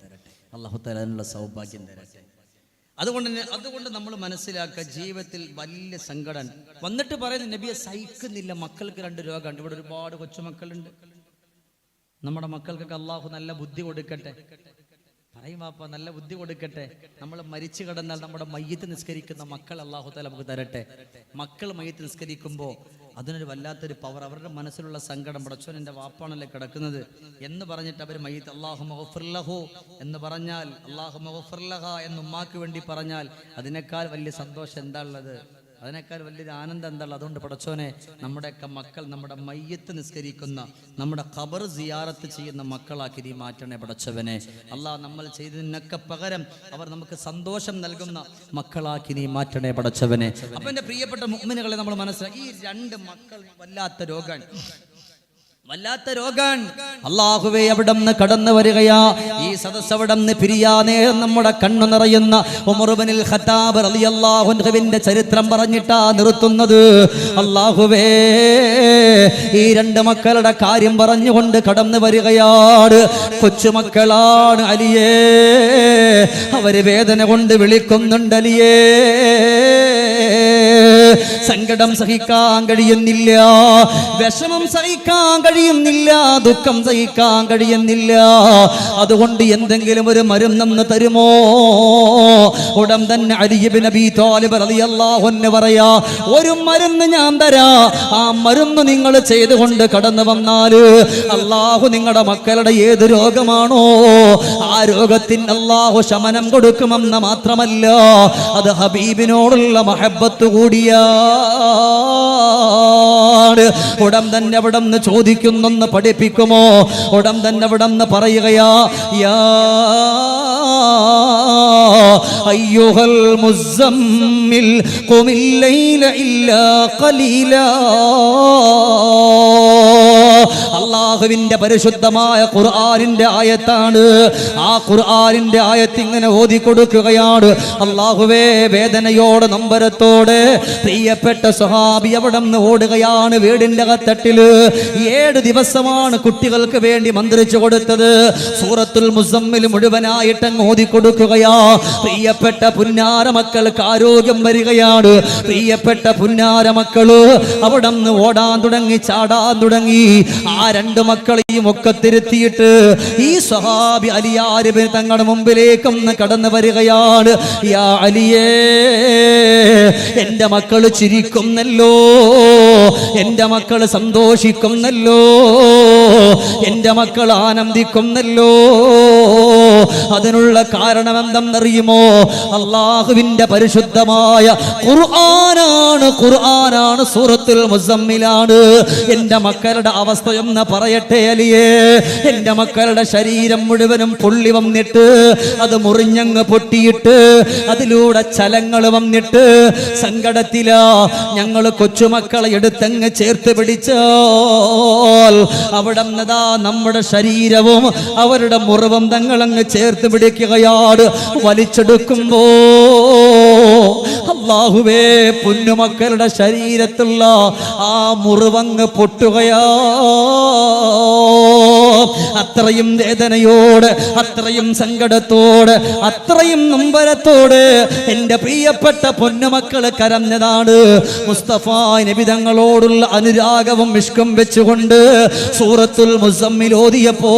അല്ലാഹു തആല അതിനുള്ള സൗഭാഗ്യം തരട്ടെ. അതുകൊണ്ട് നമ്മൾ മനസ്സിലാക്കുക, ജീവിതത്തിൽ വലിയ സങ്കടം വന്നിട്ട് പറയുന്നത്, നബിയെ സഹിക്കുന്നില്ല, മക്കൾക്ക് 2 രോഗമുണ്ട്. ഇവിടെ ഒരുപാട് കൊച്ചുമക്കളുണ്ട്. നമ്മുടെ മക്കൾക്കൊക്കെ അള്ളാഹു നല്ല ബുദ്ധി കൊടുക്കട്ടെ. പറയും വാപ്പ, നല്ല ബുദ്ധി കൊടുക്കട്ടെ. നമ്മൾ മരിച്ചു കിടന്നാൽ നമ്മുടെ മയ്യത്ത് നിസ്കരിക്കുന്ന മക്കൾ അള്ളാഹു തആല നമുക്ക് തരട്ടെ. മക്കൾ മയ്യത്ത് നിസ്കരിക്കുമ്പോൾ അതിനൊരു വല്ലാത്തൊരു പവർ. അവരുടെ മനസ്സിലുള്ള സങ്കടം, പടച്ചോൻ എൻ്റെ വാപ്പാണല്ലേ കിടക്കുന്നത് എന്ന് പറഞ്ഞിട്ട് അവർ മയ്യത്ത് അല്ലാഹുമ്മ ഗഫിർ ലഹു എന്ന് പറഞ്ഞാൽ, അല്ലാഹുമ്മ ഗഫിർ ലഹ എന്ന് ഉമ്മാക്ക് വേണ്ടി പറഞ്ഞാൽ അതിനേക്കാൾ വലിയ സന്തോഷം എന്താ ഉള്ളത്? അതിനേക്കാൾ വലിയൊരു ആനന്ദം എന്താ? അതുകൊണ്ട് പടച്ചോനെ, നമ്മുടെയൊക്കെ മക്കൾ നമ്മുടെ മയ്യത്ത് നിസ്കരിക്കുന്ന, നമ്മുടെ ഖബർ സിയാറത്ത് ചെയ്യുന്ന മക്കളാക്കി നീ മാറ്റണേ പടച്ചവനെ. അല്ലാഹ് നമ്മൾ ചെയ്തതിനൊക്കെ പകരം അവർ നമുക്ക് സന്തോഷം നൽകുന്ന മക്കളാക്കി നീ മാറ്റണേ പടച്ചവനെ. അപ്പൊ എൻ്റെ പ്രിയപ്പെട്ട മുഅ്മിനുകളെ, നമ്മൾ മനസ്സിലാക്കി, ഈ 2 മക്കൾ വല്ലാത്ത രോഗാണ്. അല്ലാഹുവേ, അവിടുന്ന് കടന്നു വരികയാ. ഈ സദസ്സ് അവിടുന്ന് പിരിയാ നേരം നമ്മുടെ കണ്ണു നിറയുന്ന ഉമർ ഇബ്നുൽ ഖത്താബ് റളിയല്ലാഹു അൻഹുവിന്റെ ചരിത്രം പറഞ്ഞിട്ടാ നിർത്തുന്നത്. അല്ലാഹുവേ, ഈ 2 മക്കളുടെ കാര്യം പറഞ്ഞുകൊണ്ട് കടന്നു വരികയാണ്. കൊച്ചുമക്കളാണ് അലിയേ. അവര് വേദന കൊണ്ട് വിളിക്കുന്നുണ്ട്, അലിയേ. സങ്കടം സഹിക്കാൻ കഴിയുന്നില്ല, വിഷമം സഹിക്കാൻ കഴിയുന്നില്ല, ദുഃഖം സഹിക്കാൻ കഴിയുന്നില്ല. അതുകൊണ്ട് എന്തെങ്കിലും ഒരു മരുന്നൊന്ന് തരുമോ? ഉടൻ തന്നെ അലി ഇബ്നു അബീ ത്വാലിബ് റളിയല്ലാഹു അൻഹു പറയാ, ഒരു മരുന്ന് ഞാൻ തരാ. ആ മരുന്ന് നിങ്ങൾ ചെയ്തുകൊണ്ട് കടന്നു വന്നാല് അല്ലാഹു നിങ്ങളുടെ മക്കളുടെ ഏത് രോഗമാണോ ആ രോഗത്തിന് അല്ലാഹു ശമനം കൊടുക്കുമെന്ന് മാത്രമല്ല, അത് ഹബീബിനോടുള്ള മഹബ്ബത്ത് കൂടിയാ. ഉടൻ തന്നെ അവിടെ നിന്ന് ചോദിക്കുന്നൊന്ന് പഠിപ്പിക്കുമോ? ഉടൻ തന്നെ അവിടെ നിന്ന് പറയുകയാ, യാ അയ്യുഹൽ മുസമ്മിൽ ഖുമിൽ ലൈല ഇല്ലാ ഖലീലാ. അല്ലാഹുവിന്റെ പരിശുദ്ധമായ ഖുർആനിന്റെ ആയത്താണ്. ആ ഖുർആനിന്റെ ആയത്ത് ഇങ്ങനെ ഓതി കൊടുക്കുകയാണ്. അല്ലാഹുവേ, വേദനയോടെ നൊമ്പരത്തോടെ പ്രിയപ്പെട്ട സ്വഹാബി അവിടെ നിന്ന് ഓടുകയാണ്. വീടിന്റെ അകത്തട്ടില് 7 ദിവസമാണ് കുട്ടികൾക്ക് വേണ്ടി മന്ത്രിച്ചു കൊടുത്തത്. സൂറത്തുൽ മുസമ്മിൽ മുഴുവനായിട്ട് അങ്ങ് ഓതി കൊടുക്കുകയാ. പ്രിയപ്പെട്ട പുന്നാര മക്കൾക്ക് ആരോഗ്യം വരികയാണ്. പ്രിയപ്പെട്ട പുന്നാര മക്കള് അവിടെ നിന്ന് ഓടാൻ തുടങ്ങി, ചാടാൻ തുടങ്ങി. ആ 2 മക്കളെയും ഒക്കെ തിരുത്തിയിട്ട് ഈ സ്വഹാബി അലിയാർ തങ്ങളുടെ മുമ്പിലേക്കൊന്ന് കടന്നു വരികയാണ്. യാ അലിയേ, എന്റെ മക്കള് ചിരിക്കുന്നല്ലോ, എന്റെ മക്കള് സന്തോഷിക്കുന്നല്ലോ, എന്റെ മക്കൾ ആനന്ദിക്കുന്നല്ലോ. അതിനുള്ള കാരണം എന്തെന്നറിയുമോ? അല്ലാഹുവിന്റെ പരിശുദ്ധമായ ഖുർആനാണ്, സൂറത്തുൽ മുസമ്മിലാണ്. എന്റെ മക്കളുടെ അവസ്ഥ എന്ന് പറയട്ടെ അലിയേ. എന്റെ മക്കളുടെ ശരീരം മുഴുവനും പൊള്ളി വന്നിട്ട് അത് മുറിഞ്ഞങ്ങ് പൊട്ടിയിട്ട് അതിലൂടെ ചലങ്ങൾ വന്നിട്ട് സങ്കടത്തിലാ. ഞങ്ങൾ കൊച്ചുമക്കളെ എടുത്തങ്ങ് ചേർത്ത് പിടിച്ചാൽ അവിടെ നിന്നതാ നമ്മുടെ ശരീരവും അവരുടെ മുറിവും തങ്ങളങ്ങ് ചേർത്ത് പിടിക്കുകയാണ്. വലിച്ചെടുക്കുമ്പോ അല്ലാഹുവേ, പൊന്നുമക്കളുടെ ശരീരത്തുള്ള ആ മുറിവങ്ങ് പൊട്ടുകയാ. അത്രയും വേദനയോടെ, അത്രയും സങ്കടത്തോടെ, അത്രയും നൊമ്പരത്തോടെ എന്റെ പ്രിയപ്പെട്ട പൊന്നുമക്കള് കരഞ്ഞതാണ്. മുസ്തഫ നബി തങ്ങളോടുള്ള അനുരാഗവും ഇഷ്കും വെച്ചുകൊണ്ട് സൂറത്തുൽ മുസമ്മിൽ ഓതിയപ്പോ